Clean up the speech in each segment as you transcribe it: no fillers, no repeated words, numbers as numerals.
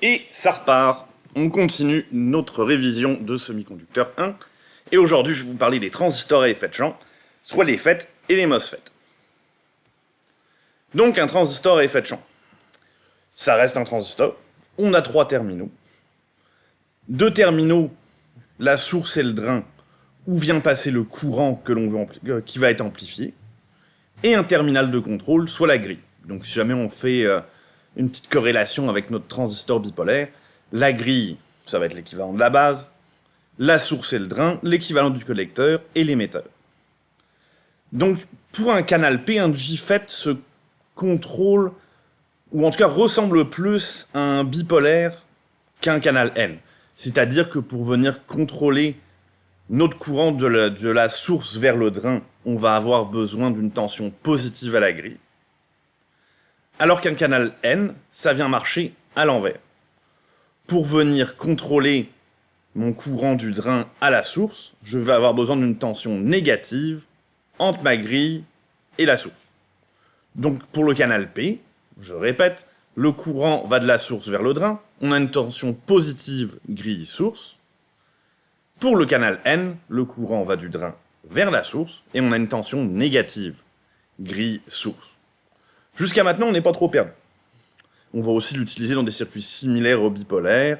Et ça repart. On continue notre révision de semi-conducteur 1. Et aujourd'hui, je vais vous parler des transistors à effet de champ, soit les FET et les MOSFET. Donc un transistor à effet de champ. Ça reste un transistor. On a 3 terminaux. 2 terminaux, la source et le drain, où vient passer le courant que l'on veut qui va être amplifié. Et un terminal de contrôle, soit la grille. Donc si jamais on fait une petite corrélation avec notre transistor bipolaire, la grille, ça va être l'équivalent de la base, la source et le drain, l'équivalent du collecteur et l'émetteur. Donc pour un canal P, un JFET se contrôle, ou en tout cas ressemble plus à un bipolaire qu'un canal N. C'est-à-dire que pour venir contrôler notre courant de la source vers le drain, on va avoir besoin d'une tension positive à la grille. Alors qu'un canal N, ça vient marcher à l'envers. Pour venir contrôler mon courant du drain à la source, je vais avoir besoin d'une tension négative entre ma grille et la source. Donc pour le canal P, je répète, le courant va de la source vers le drain, on a une tension positive grille-source. Pour le canal N, le courant va du drain vers la source, et on a une tension négative grille-source. Jusqu'à maintenant, on n'est pas trop perdu. On va aussi l'utiliser dans des circuits similaires au bipolaire.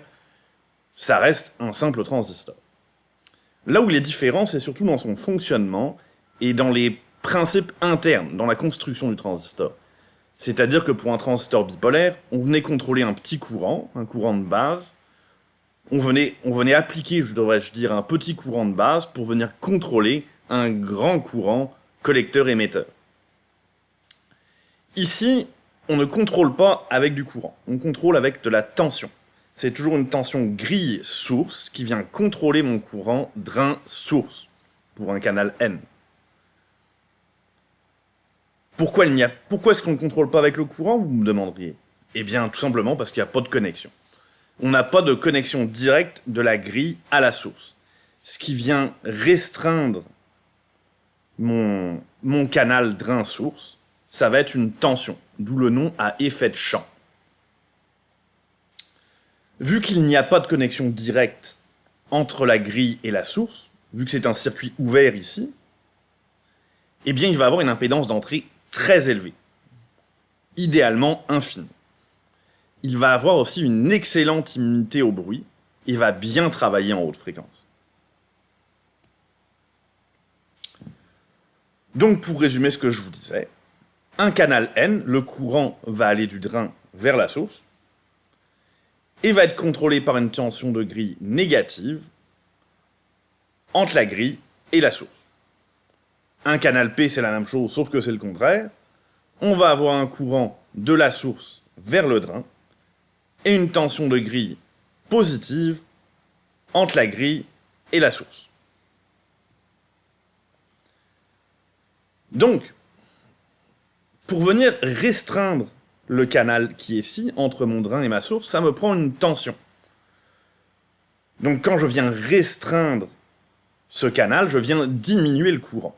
Ça reste un simple transistor. Là où il est différent, c'est surtout dans son fonctionnement et dans les principes internes, dans la construction du transistor. C'est-à-dire que pour un transistor bipolaire, on venait contrôler un petit courant, un courant de base. On venait appliquer, devrais-je dire, un petit courant de base pour venir contrôler un grand courant collecteur-émetteur. Ici, on ne contrôle pas avec du courant, on contrôle avec de la tension. C'est toujours une tension grille-source qui vient contrôler mon courant drain-source, pour un canal N. Pourquoi est-ce qu'on ne contrôle pas avec le courant, vous me demanderiez? Eh bien, tout simplement parce qu'il n'y a pas de connexion. On n'a pas de connexion directe de la grille à la source. Ce qui vient restreindre mon canal drain-source, ça va être une tension, d'où le nom à effet de champ. Vu qu'il n'y a pas de connexion directe entre la grille et la source, vu que c'est un circuit ouvert ici, eh bien il va avoir une impédance d'entrée très élevée, idéalement infinie. Il va avoir aussi une excellente immunité au bruit, et va bien travailler en haute fréquence. Donc pour résumer ce que je vous disais, un canal N, le courant va aller du drain vers la source, et va être contrôlé par une tension de grille négative entre la grille et la source. Un canal P, c'est la même chose, sauf que c'est le contraire. On va avoir un courant de la source vers le drain, et une tension de grille positive entre la grille et la source. Donc, pour venir restreindre le canal qui est ici, entre mon drain et ma source, ça me prend une tension. Donc quand je viens restreindre ce canal, je viens diminuer le courant.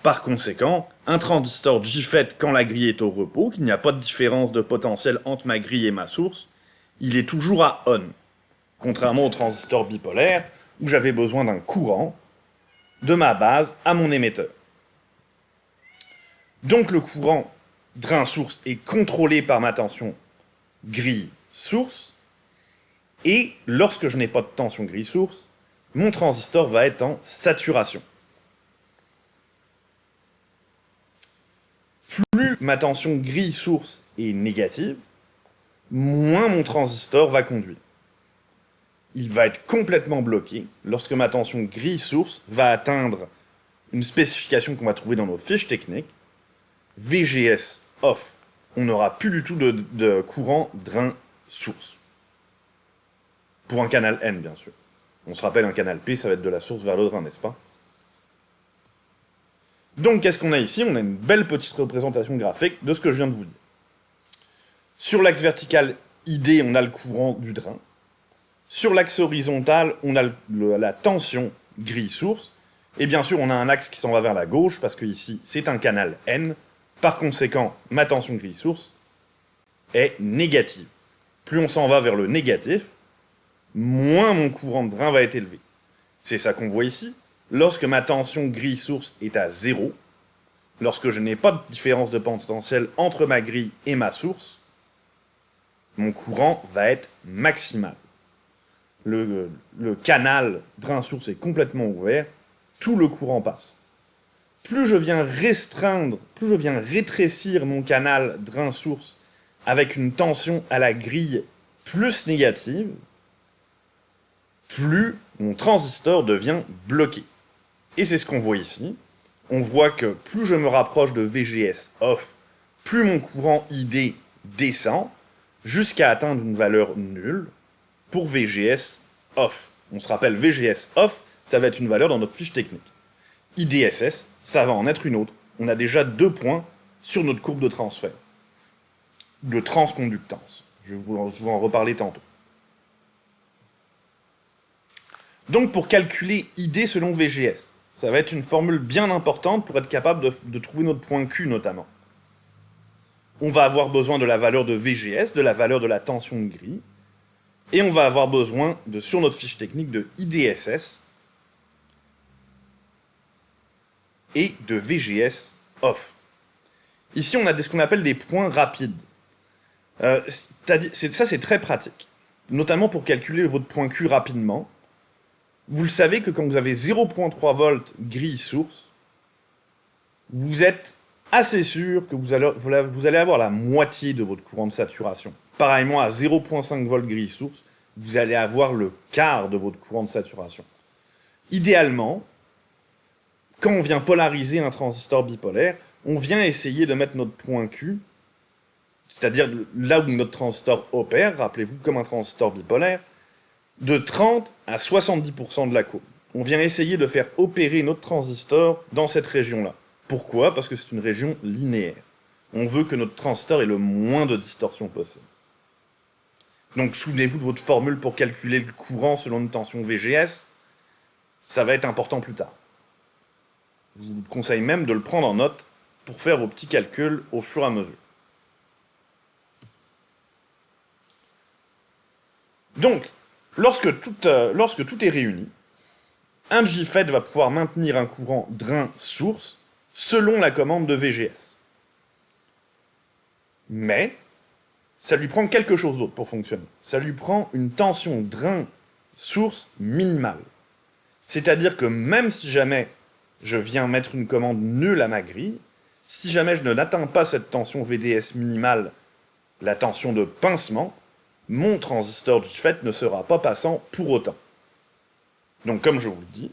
Par conséquent, un transistor JFET, quand la grille est au repos, qu'il n'y a pas de différence de potentiel entre ma grille et ma source, il est toujours à on. Contrairement au transistor bipolaire, où j'avais besoin d'un courant de ma base à mon émetteur. Donc le courant drain-source est contrôlé par ma tension grille-source, et lorsque je n'ai pas de tension grille-source, mon transistor va être en saturation. Plus ma tension grille-source est négative, moins mon transistor va conduire. Il va être complètement bloqué lorsque ma tension grille-source va atteindre une spécification qu'on va trouver dans nos fiches techniques, VGS off. On n'aura plus du tout de courant drain-source. Pour un canal N, bien sûr. On se rappelle, un canal P, ça va être de la source vers le drain, n'est-ce pas? Donc, qu'est-ce qu'on a ici? On a une belle petite représentation graphique de ce que je viens de vous dire. Sur l'axe vertical ID, on a le courant du drain. Sur l'axe horizontal, on a la tension grille-source. Et bien sûr, on a un axe qui s'en va vers la gauche, parce que ici, c'est un canal N. Par conséquent, ma tension grille-source est négative. plus on s'en va vers le négatif, moins mon courant de drain va être élevé. C'est ça qu'on voit ici. Lorsque ma tension grille source est à 0, lorsque je n'ai pas de différence de potentiel entre ma grille et ma source, mon courant va être maximal. Le canal drain-source est complètement ouvert, tout le courant passe. Plus je viens restreindre, plus je viens rétrécir mon canal drain-source avec une tension à la grille plus négative, plus mon transistor devient bloqué. Et c'est ce qu'on voit ici. On voit que plus je me rapproche de VGS off, plus mon courant ID descend, jusqu'à atteindre une valeur nulle pour VGS off. On se rappelle, VGS off, ça va être une valeur dans notre fiche technique. IDSS, ça va en être une autre. On a déjà 2 points sur notre courbe de transfert, de transconductance. Je vais vous en reparler tantôt. Donc pour calculer ID selon VGS, ça va être une formule bien importante pour être capable de trouver notre point Q notamment. On va avoir besoin de la valeur de VGS, de la valeur de la tension de grille, et on va avoir besoin, sur notre fiche technique, de IDSS et de VGS off. Ici, on a ce qu'on appelle des points rapides. Ça, c'est très pratique, notamment pour calculer votre point Q rapidement. Vous le savez que quand vous avez 0.3 volts grille source, vous êtes assez sûr que vous allez avoir la moitié de votre courant de saturation. Pareillement, à 0.5 volts grille source, vous allez avoir le quart de votre courant de saturation. Idéalement, quand on vient polariser un transistor bipolaire, on vient essayer de mettre notre point Q, c'est-à-dire là où notre transistor opère, rappelez-vous, comme un transistor bipolaire, de 30 à 70% de la courbe. On vient essayer de faire opérer notre transistor dans cette région-là. Pourquoi? Parce que c'est une région linéaire. On veut que notre transistor ait le moins de distorsion possible. Donc souvenez-vous de votre formule pour calculer le courant selon une tension VGS. Ça va être important plus tard. Je vous conseille même de le prendre en note pour faire vos petits calculs au fur et à mesure. Donc, lorsque tout est réuni, un JFET va pouvoir maintenir un courant drain-source selon la commande de VGS. Mais, ça lui prend quelque chose d'autre pour fonctionner. Ça lui prend une tension drain-source minimale. C'est-à-dire que même si jamais je viens mettre une commande nulle à ma grille, si jamais je n'atteins pas cette tension VDS minimale, la tension de pincement, mon transistor JFET ne sera pas passant pour autant. Donc comme je vous le dis,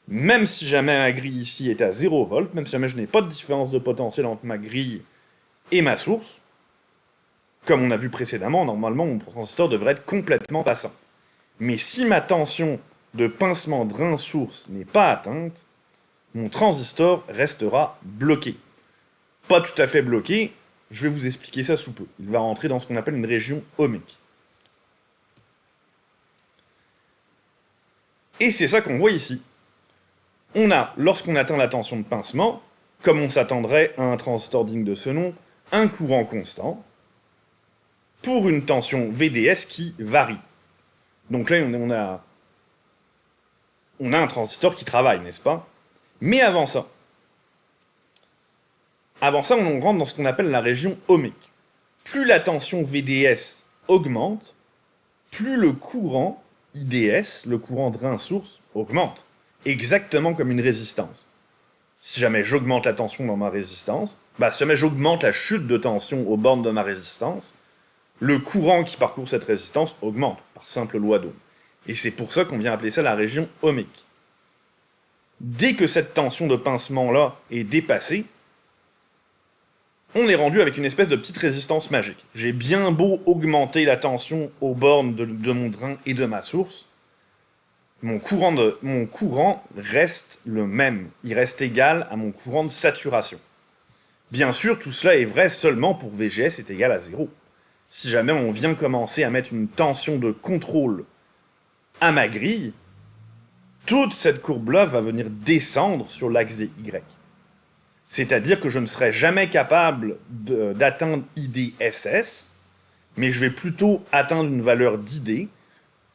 même si jamais ma grille ici est à 0 volts, même si jamais je n'ai pas de différence de potentiel entre ma grille et ma source, comme on a vu précédemment, normalement mon transistor devrait être complètement passant. Mais si ma tension de pincement drain-source n'est pas atteinte, mon transistor restera bloqué. Pas tout à fait bloqué, je vais vous expliquer ça sous peu. Il va rentrer dans ce qu'on appelle une région ohmique. Et c'est ça qu'on voit ici. On a, lorsqu'on atteint la tension de pincement, comme on s'attendrait à un transistor digne de ce nom, un courant constant pour une tension VDS qui varie. Donc là, on a un transistor qui travaille, n'est-ce pas? Mais avant ça, on rentre dans ce qu'on appelle la région ohmique. Plus la tension VDS augmente, plus le courant IDS, le courant drain-source, augmente. Exactement comme une résistance. Si jamais j'augmente la tension dans ma résistance, si jamais j'augmente la chute de tension aux bornes de ma résistance, le courant qui parcourt cette résistance augmente, par simple loi d'Ohm. Et c'est pour ça qu'on vient appeler ça la région ohmique. Dès que cette tension de pincement-là est dépassée, on est rendu avec une espèce de petite résistance magique. J'ai bien beau augmenter la tension aux bornes de mon drain et de ma source, mon courant reste le même. Il reste égal à mon courant de saturation. Bien sûr, tout cela est vrai seulement pour VGS est égal à 0. Si jamais on vient commencer à mettre une tension de contrôle à ma grille, toute cette courbe-là va venir descendre sur l'axe des Y. C'est-à-dire que je ne serai jamais capable d'atteindre IDSS, mais je vais plutôt atteindre une valeur d'ID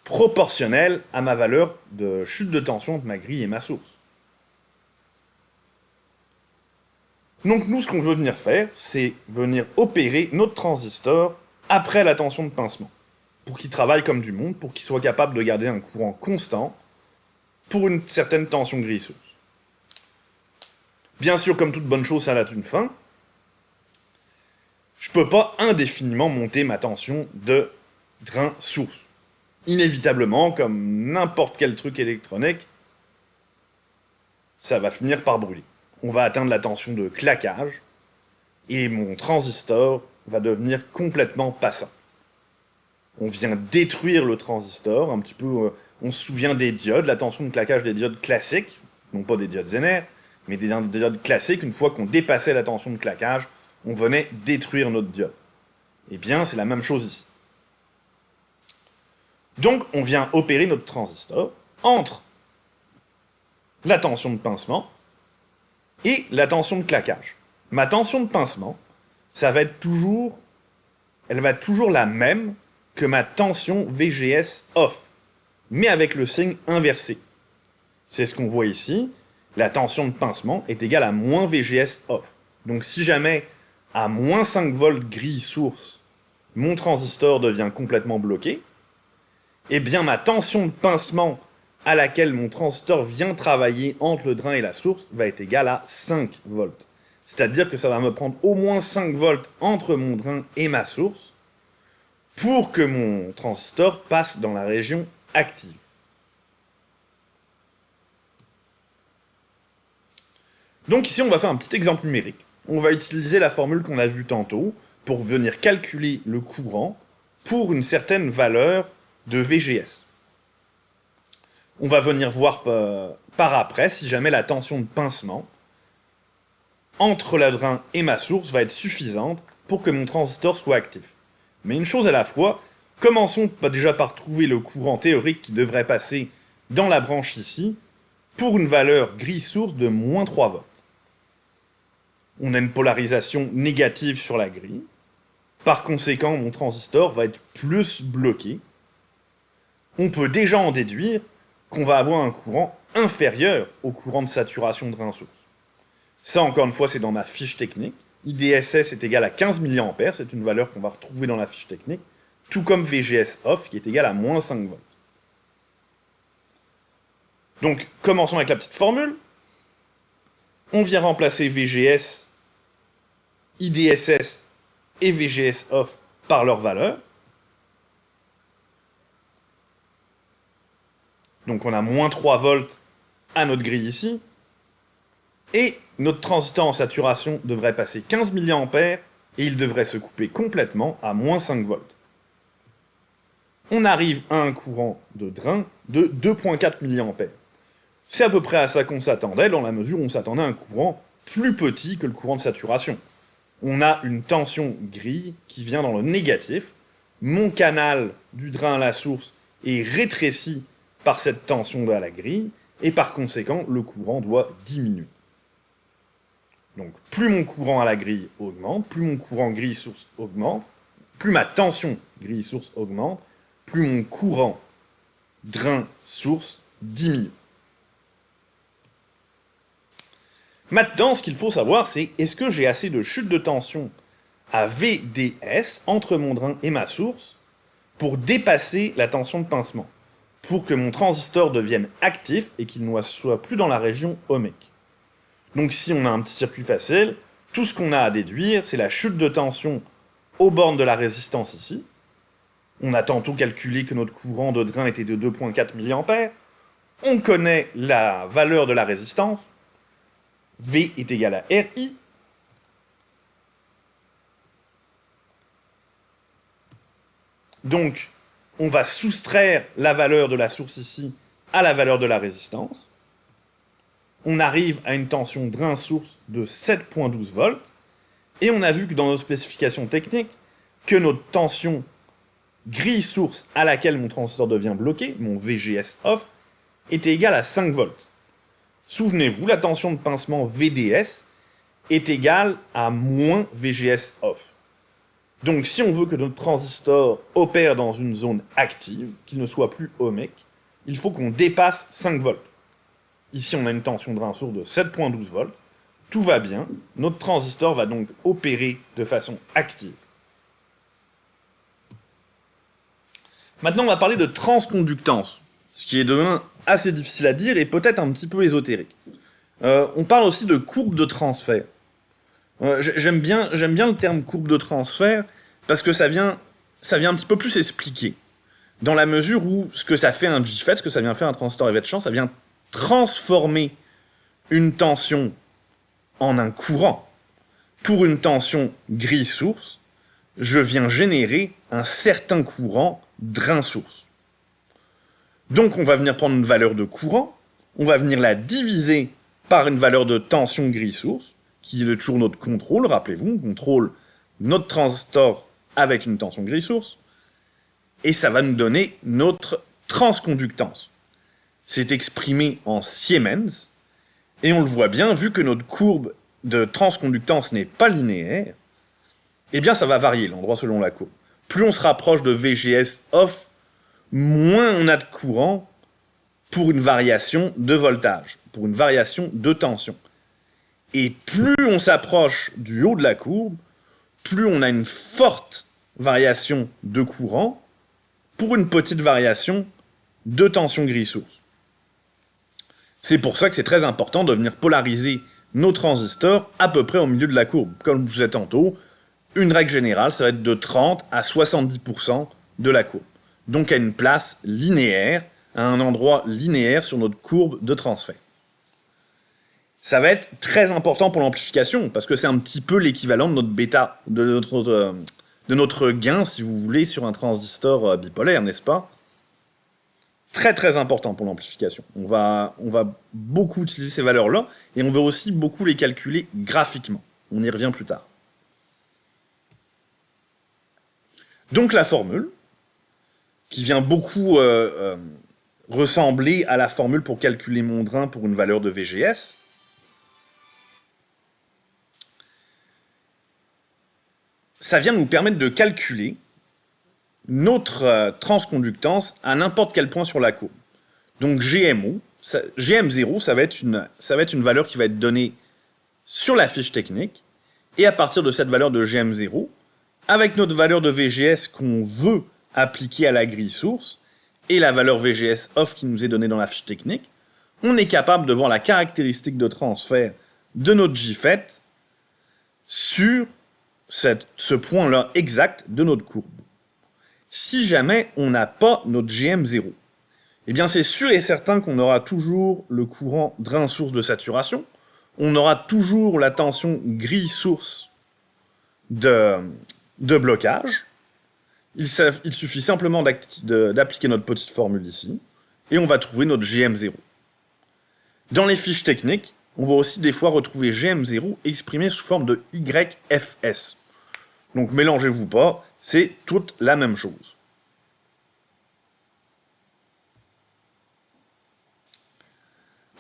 proportionnelle à ma valeur de chute de tension entre ma grille et ma source. Donc nous, ce qu'on veut venir faire, c'est venir opérer notre transistor après la tension de pincement, pour qu'il travaille comme du monde, pour qu'il soit capable de garder un courant constant pour une certaine tension grille-source. Bien sûr, comme toute bonne chose, ça a une fin. Je peux pas indéfiniment monter ma tension de drain-source. Inévitablement, comme n'importe quel truc électronique, ça va finir par brûler. On va atteindre la tension de claquage, et mon transistor va devenir complètement passant. On vient détruire le transistor, un petit peu, on se souvient des diodes, la tension de claquage des diodes classiques, non pas des diodes Zener, mais des diodes classiques, une fois qu'on dépassait la tension de claquage, on venait détruire notre diode. Eh bien, c'est la même chose ici. Donc, on vient opérer notre transistor entre la tension de pincement et la tension de claquage. Ma tension de pincement, ça va être toujours, elle va être toujours la même que ma tension VGS off, mais avec le signe inversé. C'est ce qu'on voit ici, la tension de pincement est égale à moins VGS off. Donc si jamais à moins 5 volts grille source, mon transistor devient complètement bloqué, eh bien ma tension de pincement à laquelle mon transistor vient travailler entre le drain et la source va être égale à 5 volts. C'est-à-dire que ça va me prendre au moins 5 volts entre mon drain et ma source pour que mon transistor passe dans la région active. Donc ici, on va faire un petit exemple numérique. On va utiliser la formule qu'on a vue tantôt pour venir calculer le courant pour une certaine valeur de VGS. On va venir voir par après si jamais la tension de pincement entre le drain et ma source va être suffisante pour que mon transistor soit actif. Mais une chose à la fois, commençons déjà par trouver le courant théorique qui devrait passer dans la branche ici pour une valeur grille-source de moins 3 volts. On a une polarisation négative sur la grille. Par conséquent, mon transistor va être plus bloqué. On peut déjà en déduire qu'on va avoir un courant inférieur au courant de saturation de drain-source. Ça, encore une fois, c'est dans ma fiche technique. IDSS est égal à 15 mA, c'est une valeur qu'on va retrouver dans la fiche technique, tout comme VGS off, qui est égal à moins 5 volts. Donc, commençons avec la petite formule. On vient remplacer VGS, IDSS et VGS off par leur valeur. Donc on a moins 3 volts à notre grille ici. Et notre transistor en saturation devrait passer 15 mA et il devrait se couper complètement à moins 5 volts. On arrive à un courant de drain de 2,4 mA. C'est à peu près à ça qu'on s'attendait, dans la mesure où on s'attendait à un courant plus petit que le courant de saturation. On a une tension grille qui vient dans le négatif. Mon canal du drain à la source est rétréci par cette tension à la grille, et par conséquent, le courant doit diminuer. Donc, plus mon courant à la grille augmente, plus mon courant grille-source augmente, plus ma tension grille-source augmente, plus mon courant drain-source diminue. Maintenant, ce qu'il faut savoir, c'est est-ce que j'ai assez de chute de tension à VDS entre mon drain et ma source pour dépasser la tension de pincement, pour que mon transistor devienne actif et qu'il ne soit plus dans la région ohmique. Donc si on a un petit circuit facile, tout ce qu'on a à déduire, c'est la chute de tension aux bornes de la résistance ici. On a tantôt calculé que notre courant de drain était de 2,4 mA. On connaît la valeur de la résistance. V est égal à RI. Donc, on va soustraire la valeur de la source ici à la valeur de la résistance. On arrive à une tension drain-source de 7,12 volts. Et on a vu que dans nos spécifications techniques, que notre tension grille-source à laquelle mon transistor devient bloqué, mon VGS off, était égale à 5 volts. Souvenez-vous, la tension de pincement VDS est égale à moins VGS off. Donc si on veut que notre transistor opère dans une zone active, qu'il ne soit plus ohmique, il faut qu'on dépasse 5 volts. Ici, on a une tension drain source de 7,12 volts. Tout va bien. Notre transistor va donc opérer de façon active. Maintenant, on va parler de transconductance, ce qui est devenu assez difficile à dire et peut-être un petit peu ésotérique. On parle aussi de courbe de transfert. J'aime bien le terme courbe de transfert parce que ça vient un petit peu plus expliquer. Dans la mesure où ce que ça fait un JFET, ce que ça vient faire un transistor effet de champ, ça vient transformer une tension en un courant. Pour une tension grille-source, je viens générer un certain courant drain-source. Donc on va venir prendre une valeur de courant, on va venir la diviser par une valeur de tension grille-source, qui est toujours notre contrôle, rappelez-vous, on contrôle notre transistor avec une tension grille-source, et ça va nous donner notre transconductance. C'est exprimé en Siemens, et on le voit bien, vu que notre courbe de transconductance n'est pas linéaire, eh bien ça va varier l'endroit selon la courbe. Plus on se rapproche de VGS off, moins on a de courant pour une variation de voltage, pour une variation de tension. Et plus on s'approche du haut de la courbe, plus on a une forte variation de courant pour une petite variation de tension grille-source. C'est pour ça que c'est très important de venir polariser nos transistors à peu près au milieu de la courbe. Comme je disais tantôt, une règle générale, ça va être de 30 à 70% de la courbe. Donc à une place linéaire, à un endroit linéaire sur notre courbe de transfert. Ça va être très important pour l'amplification, parce que c'est un petit peu l'équivalent de notre bêta, de notre gain, si vous voulez, sur un transistor bipolaire, n'est-ce pas? Très très important pour l'amplification. On va beaucoup utiliser ces valeurs-là, et on va aussi beaucoup les calculer graphiquement. On y revient plus tard. Donc la formule, qui vient beaucoup ressembler à la formule pour calculer mon drain pour une valeur de VGS, ça vient nous permettre de calculer notre transconductance à n'importe quel point sur la courbe. Donc GMO, GM0, ça va être une valeur qui va être donnée sur la fiche technique, et à partir de cette valeur de GM0, avec notre valeur de VGS qu'on veut appliquer à la grille source, et la valeur VGS off qui nous est donnée dans la fiche technique, on est capable de voir la caractéristique de transfert de notre JFET sur ce point-là exact de notre courbe. Si jamais on n'a pas notre GM0, eh bien c'est sûr et certain qu'on aura toujours le courant drain-source de saturation, on aura toujours la tension grille-source de blocage. Il suffit simplement d'appliquer notre petite formule ici, et on va trouver notre GM0. Dans les fiches techniques, on va aussi des fois retrouver GM0 exprimé sous forme de YFS. Donc mélangez-vous pas, c'est toute la même chose.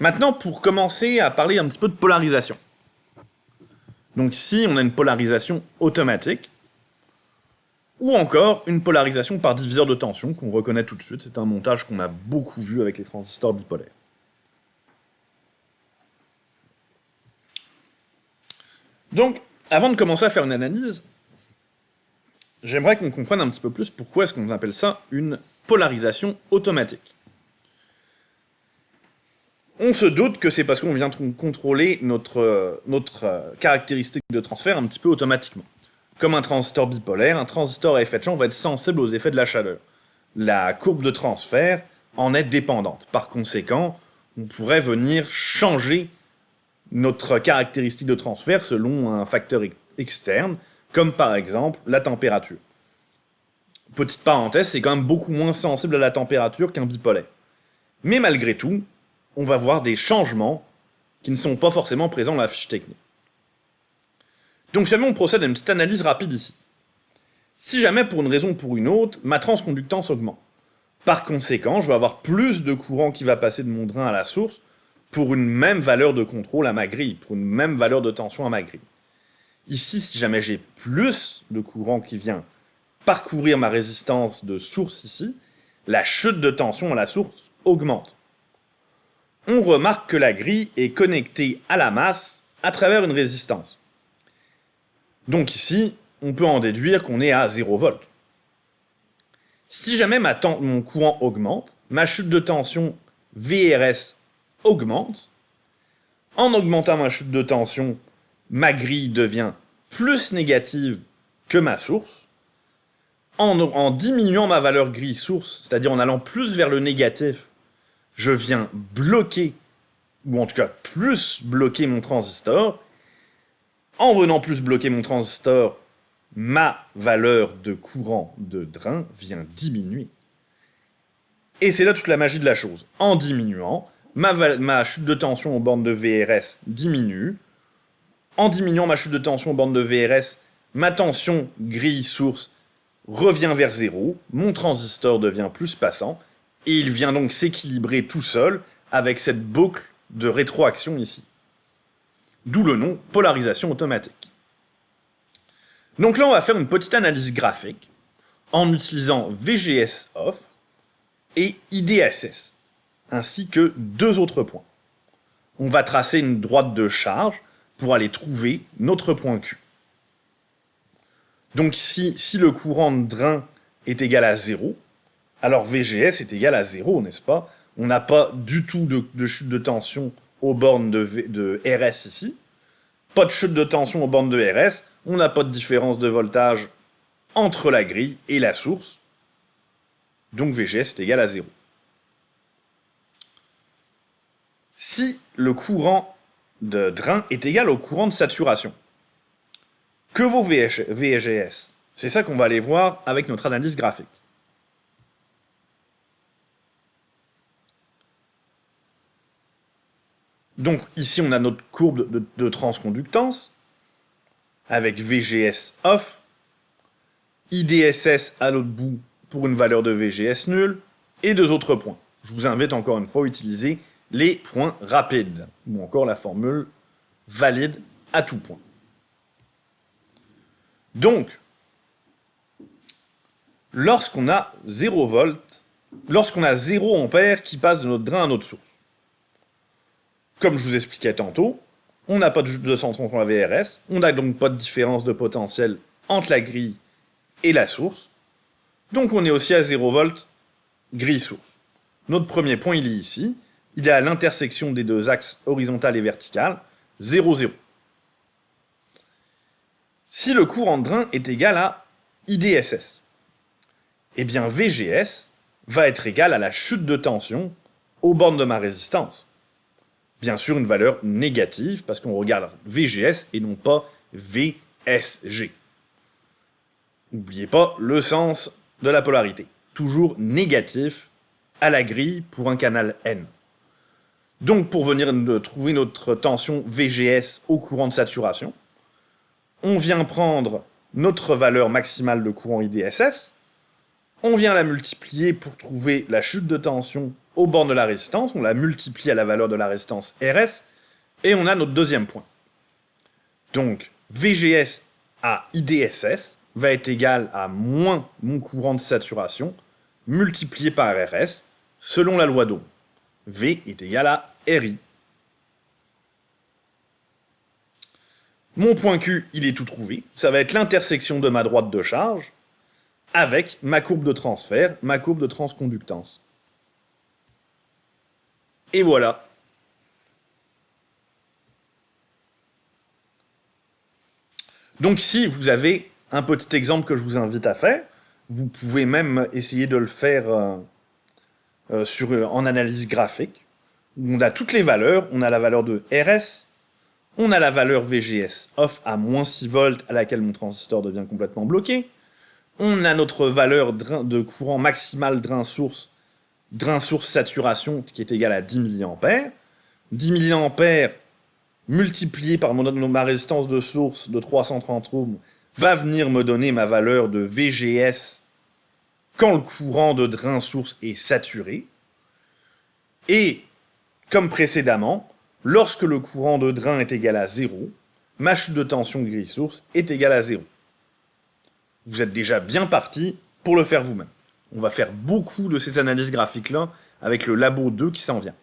Maintenant, pour commencer à parler un petit peu de polarisation. Donc ici, on a une polarisation automatique, ou encore une polarisation par diviseur de tension, qu'on reconnaît tout de suite. C'est un montage qu'on a beaucoup vu avec les transistors bipolaires. Donc, avant de commencer à faire une analyse, j'aimerais qu'on comprenne un petit peu plus pourquoi est-ce qu'on appelle ça une polarisation automatique. On se doute que c'est parce qu'on vient contrôler notre caractéristique de transfert un petit peu automatiquement. Comme un transistor bipolaire, un transistor à effet de champ va être sensible aux effets de la chaleur. La courbe de transfert en est dépendante. Par conséquent, on pourrait venir changer notre caractéristique de transfert selon un facteur externe, comme par exemple la température. Petite parenthèse, c'est quand même beaucoup moins sensible à la température qu'un bipolaire. Mais malgré tout, on va voir des changements qui ne sont pas forcément présents dans la fiche technique. Donc jamais on procède à une petite analyse rapide ici. Si jamais pour une raison ou pour une autre, ma transconductance augmente. Par conséquent, je vais avoir plus de courant qui va passer de mon drain à la source pour une même valeur de contrôle à ma grille, pour une même valeur de tension à ma grille. Ici, si jamais j'ai plus de courant qui vient parcourir ma résistance de source ici, la chute de tension à la source augmente. On remarque que la grille est connectée à la masse à travers une résistance. Donc ici, on peut en déduire qu'on est à 0 volts. Si jamais mon courant augmente, ma chute de tension VRS augmente. En augmentant ma chute de tension, ma grille devient plus négative que ma source. En diminuant ma valeur grille source, c'est-à-dire en allant plus vers le négatif, je viens bloquer, ou en tout cas plus bloquer mon transistor. En venant plus bloquer mon transistor, ma valeur de courant de drain vient diminuer. Et c'est là toute la magie de la chose. En diminuant, ma chute de tension aux bornes de VRS diminue. En diminuant ma chute de tension aux bornes de VRS, ma tension grille source revient vers 0, mon transistor devient plus passant, et il vient donc s'équilibrer tout seul avec cette boucle de rétroaction ici. D'où le nom polarisation automatique. Donc là, on va faire une petite analyse graphique en utilisant VGS off et IDSS, ainsi que deux autres points. On va tracer une droite de charge pour aller trouver notre point Q. Donc si le courant de drain est égal à 0, alors VGS est égal à 0, n'est-ce pas? On n'a pas du tout de chute de tension aux bornes de RS ici. Pas de chute de tension aux bornes de RS. On n'a pas de différence de voltage entre la grille et la source. Donc VGS est égal à 0. Si le courant de drain est égal au courant de saturation, que vaut VGS? C'est ça qu'on va aller voir avec notre analyse graphique. Donc ici, on a notre courbe de transconductance, avec VGS off, IDSS à l'autre bout pour une valeur de VGS nulle, et deux autres points. Je vous invite encore une fois à utiliser les points rapides, ou encore la formule valide à tout point. Donc, lorsqu'on a 0 volts, lorsqu'on a 0 ampères qui passe de notre drain à notre source, comme je vous expliquais tantôt, on n'a pas de 230 VRS, on n'a donc pas de différence de potentiel entre la grille et la source, donc on est aussi à 0 volts grille-source. Notre premier point, il est ici, il est à l'intersection des deux axes horizontal et vertical, 0, 0. Si le courant de drain est égal à IDSS, eh bien VGS va être égal à la chute de tension aux bornes de ma résistance. Bien sûr, une valeur négative, parce qu'on regarde VGS et non pas VSG. N'oubliez pas le sens de la polarité. Toujours négatif à la grille pour un canal N. Donc, pour venir trouver notre tension VGS au courant de saturation, on vient prendre notre valeur maximale de courant IDSS, on vient la multiplier pour trouver la chute de tension aux bornes de la résistance, on la multiplie à la valeur de la résistance RS, et on a notre deuxième point. Donc, VGS à IDSS va être égal à moins mon courant de saturation, multiplié par RS, selon la loi d'Ohm. V est égal à RI. Mon point Q, il est tout trouvé. Ça va être l'intersection de ma droite de charge avec ma courbe de transfert, ma courbe de transconductance. Et voilà. Donc ici, vous avez un petit exemple que je vous invite à faire. Vous pouvez même essayer de le faire en analyse graphique. On a toutes les valeurs. On a la valeur de RS. On a la valeur VGS off à moins 6 volts à laquelle mon transistor devient complètement bloqué. On a notre valeur de courant maximal drain-source saturation qui est égale à 10 mA. 10 mA multiplié par ma résistance de source de 330 ohms va venir me donner ma valeur de VGS quand le courant de drain-source est saturé. Et, comme précédemment, lorsque le courant de drain est égal à 0, ma chute de tension grille source est égale à 0. Vous êtes déjà bien parti pour le faire vous-même. On va faire beaucoup de ces analyses graphiques-là avec le Labo 2 qui s'en vient.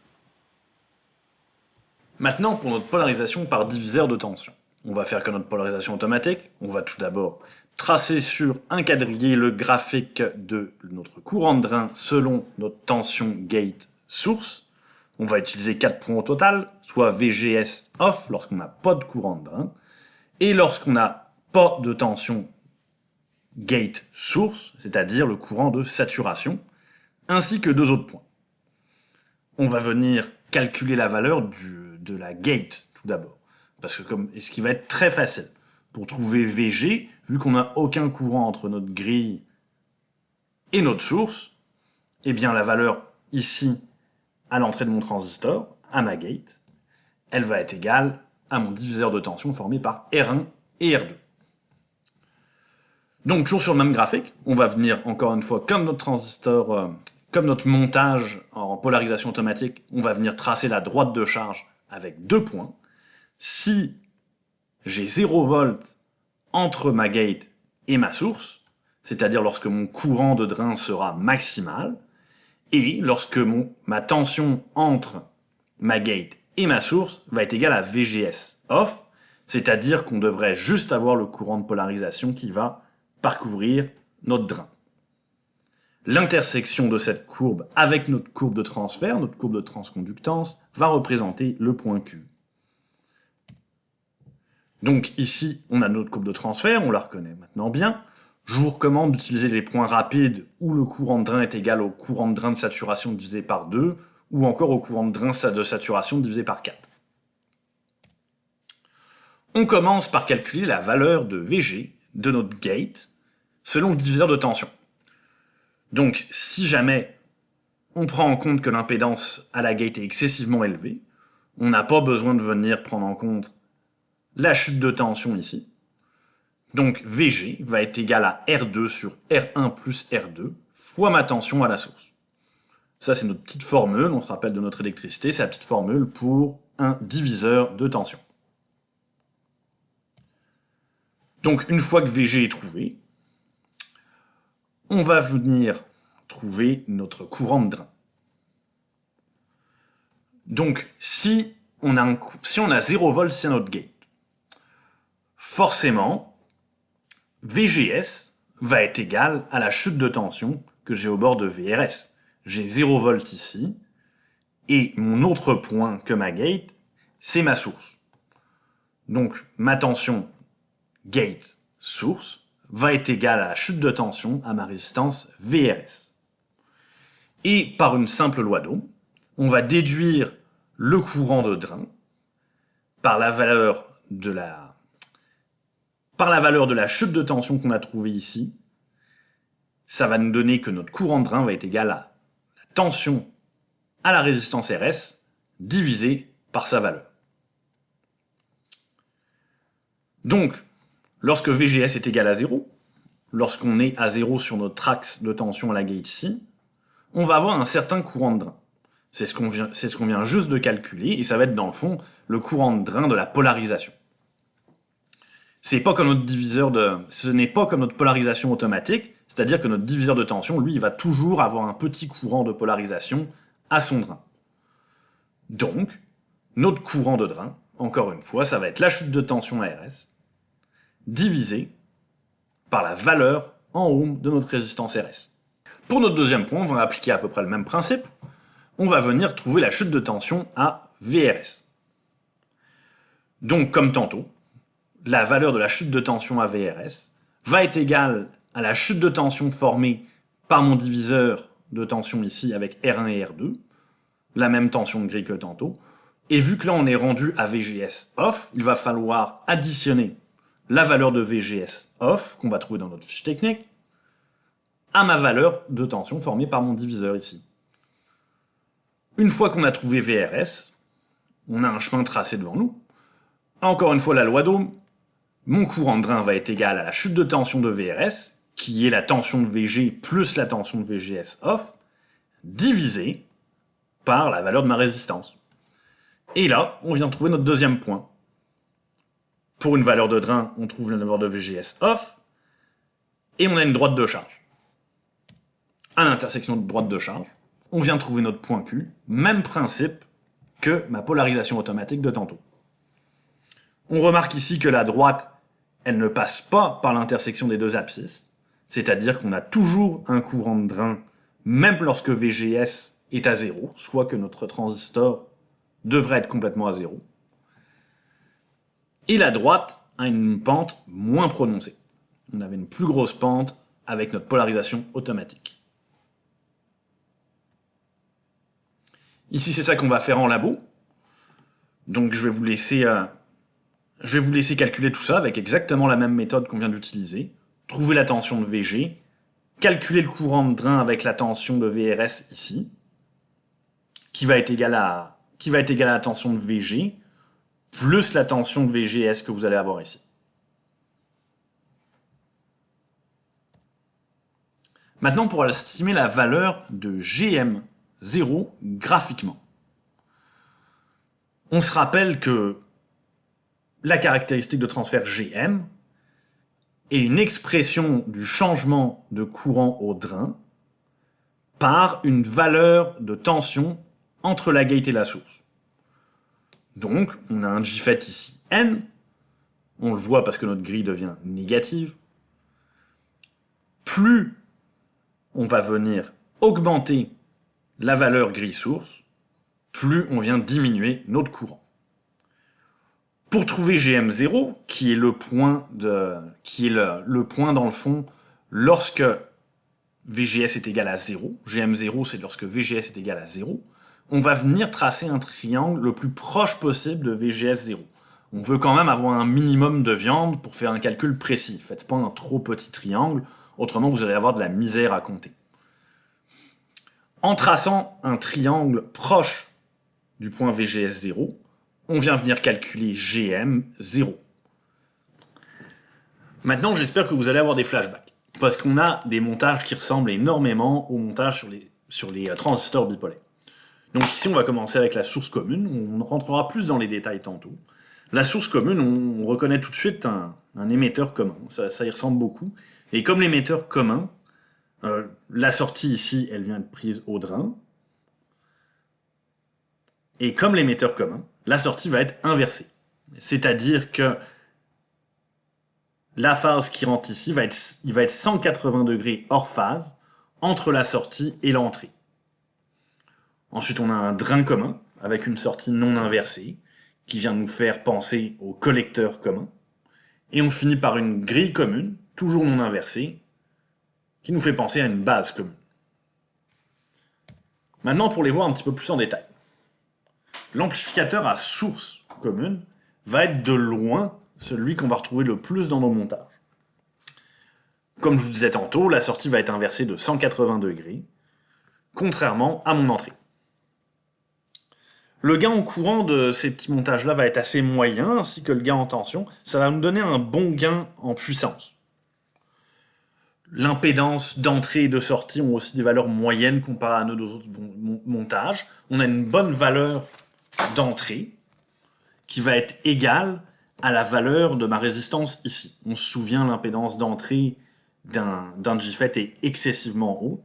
Maintenant, pour notre polarisation par diviseur de tension. On va faire que notre polarisation automatique. On va tout d'abord tracer sur un quadrillé le graphique de notre courant de drain selon notre tension gate source. On va utiliser 4 points au total, soit VGS off lorsqu'on n'a pas de courant de drain, et lorsqu'on n'a pas de tension gate source, c'est-à-dire le courant de saturation, ainsi que 2 autres points. On va venir calculer la valeur de la gate tout d'abord, parce que ce qui va être très facile. Pour trouver VG, vu qu'on n'a aucun courant entre notre grille et notre source, eh bien la valeur ici, à l'entrée de mon transistor, à ma gate, elle va être égale à mon diviseur de tension formé par R1 et R2. Donc toujours sur le même graphique, on va venir encore une fois, comme notre transistor, comme notre montage en polarisation automatique, on va venir tracer la droite de charge avec 2 points. Si j'ai 0 volts entre ma gate et ma source, c'est-à-dire lorsque mon courant de drain sera maximal, et lorsque ma tension entre ma gate et ma source va être égale à VGS off, c'est-à-dire qu'on devrait juste avoir le courant de polarisation qui va parcourir notre drain. L'intersection de cette courbe avec notre courbe de transfert, notre courbe de transconductance, va représenter le point Q. Donc ici, on a notre courbe de transfert, on la reconnaît maintenant bien. Je vous recommande d'utiliser les points rapides où le courant de drain est égal au courant de drain de saturation divisé par 2, ou encore au courant de drain de saturation divisé par 4. On commence par calculer la valeur de VG de notre gate selon le diviseur de tension. Donc si jamais on prend en compte que l'impédance à la gate est excessivement élevée, on n'a pas besoin de venir prendre en compte la chute de tension ici. Donc VG va être égal à R2 sur R1 plus R2 fois ma tension à la source. Ça c'est notre petite formule, on se rappelle de notre électricité, c'est la petite formule pour un diviseur de tension. Donc une fois que VG est trouvé, on va venir trouver notre courant de drain. Donc si on a 0 volts sur notre gate, forcément, VGS va être égal à la chute de tension que j'ai au bord de VRS. J'ai 0 volts ici, et mon autre point que ma gate, c'est ma source. Donc ma tension gate source va être égale à la chute de tension à ma résistance VRS. Et par une simple loi d'Ohm, on va déduire le courant de drain par la valeur de la chute de tension qu'on a trouvée ici. Ça va nous donner que notre courant de drain va être égal à la tension à la résistance RS divisé par sa valeur. Donc, lorsque VGS est égal à 0, lorsqu'on est à 0 sur notre axe de tension à la gate ici, on va avoir un certain courant de drain. C'est ce qu'on vient juste de calculer, et ça va être dans le fond le courant de drain de la polarisation. Ce n'est pas comme notre polarisation automatique, c'est-à-dire que notre diviseur de tension, lui, il va toujours avoir un petit courant de polarisation à son drain. Donc, notre courant de drain, encore une fois, ça va être la chute de tension RS, divisé par la valeur en ohm de notre résistance RS. Pour notre deuxième point, on va appliquer à peu près le même principe. On va venir trouver la chute de tension à VRS. Donc, comme tantôt, la valeur de la chute de tension à VRS va être égale à la chute de tension formée par mon diviseur de tension ici avec R1 et R2, la même tension de grille que tantôt, et vu que là on est rendu à VGS off, il va falloir additionner la valeur de VGS off, qu'on va trouver dans notre fiche technique, à ma valeur de tension formée par mon diviseur ici. Une fois qu'on a trouvé VRS, on a un chemin tracé devant nous. Encore une fois, la loi d'Ohm, mon courant de drain va être égal à la chute de tension de VRS, qui est la tension de VG plus la tension de VGS off, divisé par la valeur de ma résistance. Et là, on vient de trouver notre deuxième point. Pour une valeur de drain, on trouve la valeur de VGS off, et on a une droite de charge. À l'intersection de droite de charge, on vient trouver notre point Q, même principe que ma polarisation automatique de tantôt. On remarque ici que la droite, elle ne passe pas par l'intersection des deux abscisses, c'est-à-dire qu'on a toujours un courant de drain, même lorsque VGS est à 0, soit que notre transistor devrait être complètement à 0. Et la droite a une pente moins prononcée. On avait une plus grosse pente avec notre polarisation automatique. Ici, c'est ça qu'on va faire en labo. Donc, je vais vous laisser calculer tout ça avec exactement la même méthode qu'on vient d'utiliser. Trouver la tension de VG, calculer le courant de drain avec la tension de VRS ici, qui va être égale à la tension de VG, plus la tension de VGS que vous allez avoir ici. Maintenant, pour estimer la valeur de GM0 graphiquement. On se rappelle que la caractéristique de transfert GM est une expression du changement de courant au drain par une valeur de tension entre la gate et la source. Donc, on a un JFET ici N, on le voit parce que notre grille devient négative. Plus on va venir augmenter la valeur grille source, plus on vient diminuer notre courant. Pour trouver GM0, qui est le point dans le fond lorsque VGS est égal à 0, GM0 c'est lorsque VGS est égal à 0, on va venir tracer un triangle le plus proche possible de VGS 0. On veut quand même avoir un minimum de viande pour faire un calcul précis. Faites pas un trop petit triangle, autrement vous allez avoir de la misère à compter. En traçant un triangle proche du point VGS 0, on vient venir calculer GM0. Maintenant, j'espère que vous allez avoir des flashbacks, parce qu'on a des montages qui ressemblent énormément aux montages sur les transistors bipolaires. Donc ici, on va commencer avec la source commune, on rentrera plus dans les détails tantôt. La source commune, on reconnaît tout de suite un émetteur commun, ça y ressemble beaucoup. Et comme l'émetteur commun, la sortie ici, elle vient être prise au drain. Et comme l'émetteur commun, la sortie va être inversée. C'est-à-dire que la phase qui rentre ici, il va être 180 degrés hors phase entre la sortie et l'entrée. Ensuite, on a un drain commun avec une sortie non inversée qui vient nous faire penser au collecteur commun. Et on finit par une grille commune, toujours non inversée, qui nous fait penser à une base commune. Maintenant, pour les voir un petit peu plus en détail. L'amplificateur à source commune va être de loin celui qu'on va retrouver le plus dans nos montages. Comme je vous disais tantôt, la sortie va être inversée de 180 degrés, contrairement à mon entrée. Le gain en courant de ces petits montages-là va être assez moyen, ainsi que le gain en tension. Ça va nous donner un bon gain en puissance. L'impédance d'entrée et de sortie ont aussi des valeurs moyennes comparées à nos autres montages. On a une bonne valeur d'entrée qui va être égale à la valeur de ma résistance ici. On se souvient, l'impédance d'entrée d'un JFET est excessivement haute.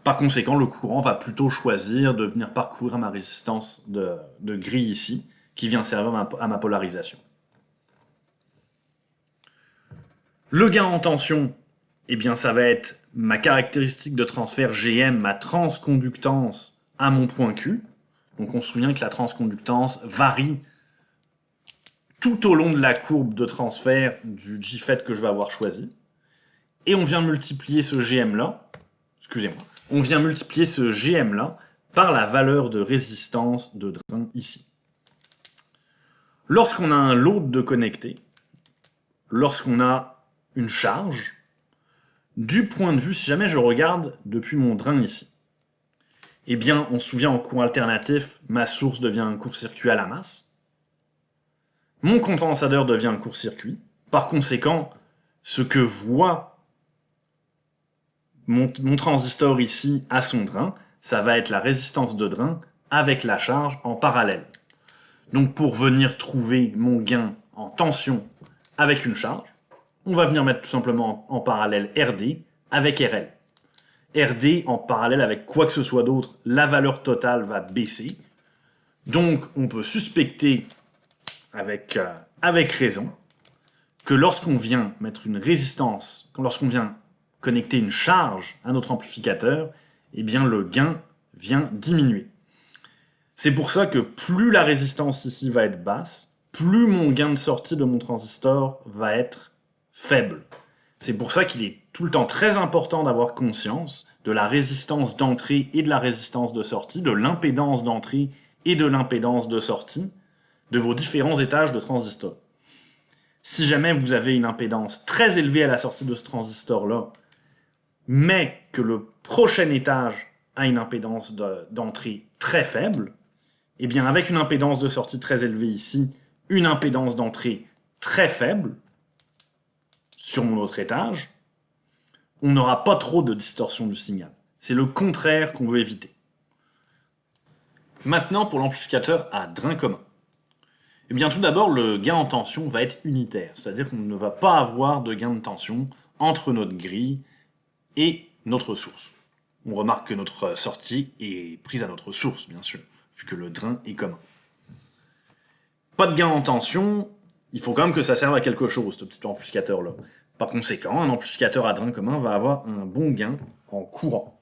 Par conséquent, le courant va plutôt choisir de venir parcourir ma résistance de grille ici, qui vient servir à ma polarisation. Le gain en tension, eh bien, ça va être ma caractéristique de transfert GM, ma transconductance à mon point Q. Donc on se souvient que la transconductance varie tout au long de la courbe de transfert du JFET que je vais avoir choisi. Et on vient multiplier ce GM-là, on vient multiplier ce GM-là par la valeur de résistance de drain ici. Lorsqu'on a un load de connecté, lorsqu'on a une charge, du point de vue, si jamais je regarde depuis mon drain ici, eh bien, on se souvient en courant alternatif, ma source devient un court-circuit à la masse. Mon condensateur devient un court-circuit. Par conséquent, ce que voit mon transistor ici à son drain, ça va être la résistance de drain avec la charge en parallèle. Donc pour venir trouver mon gain en tension avec une charge. On va venir mettre tout simplement en parallèle RD avec RL. RD en parallèle avec quoi que ce soit d'autre, la valeur totale va baisser. Donc on peut suspecter avec raison que lorsqu'on vient mettre une résistance, lorsqu'on vient connecter une charge à notre amplificateur, eh bien le gain vient diminuer. C'est pour ça que plus la résistance ici va être basse, plus mon gain de sortie de mon transistor va être faible. C'est pour ça qu'il est tout le temps très important d'avoir conscience de la résistance d'entrée et de la résistance de sortie, de l'impédance d'entrée et de l'impédance de sortie de vos différents étages de transistor. Si jamais vous avez une impédance très élevée à la sortie de ce transistor-là, mais que le prochain étage a une impédance d'entrée très faible, eh bien avec une impédance de sortie très élevée ici, une impédance d'entrée très faible, sur mon autre étage, on n'aura pas trop de distorsion du signal. C'est le contraire qu'on veut éviter. Maintenant, pour l'amplificateur à drain commun. Eh bien, tout d'abord, le gain en tension va être unitaire, c'est-à-dire qu'on ne va pas avoir de gain de tension entre notre grille et notre source. On remarque que notre sortie est prise à notre source, bien sûr, vu que le drain est commun. Pas de gain en tension, il faut quand même que ça serve à quelque chose, ce petit amplificateur-là. Par conséquent, un amplificateur à drain commun va avoir un bon gain en courant.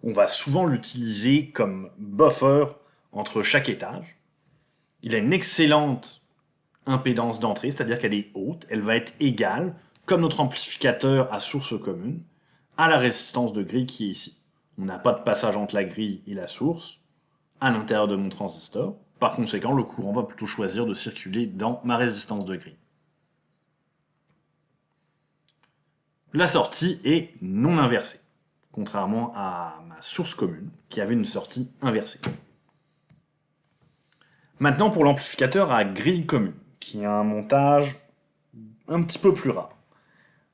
On va souvent l'utiliser comme buffer entre chaque étage. Il a une excellente impédance d'entrée, c'est-à-dire qu'elle est haute, elle va être égale, comme notre amplificateur à source commune, à la résistance de grille qui est ici. On n'a pas de passage entre la grille et la source à l'intérieur de mon transistor. Par conséquent, le courant va plutôt choisir de circuler dans ma résistance de grille. La sortie est non inversée, contrairement à ma source commune, qui avait une sortie inversée. Maintenant pour l'amplificateur à grille commune, qui a un montage un petit peu plus rare.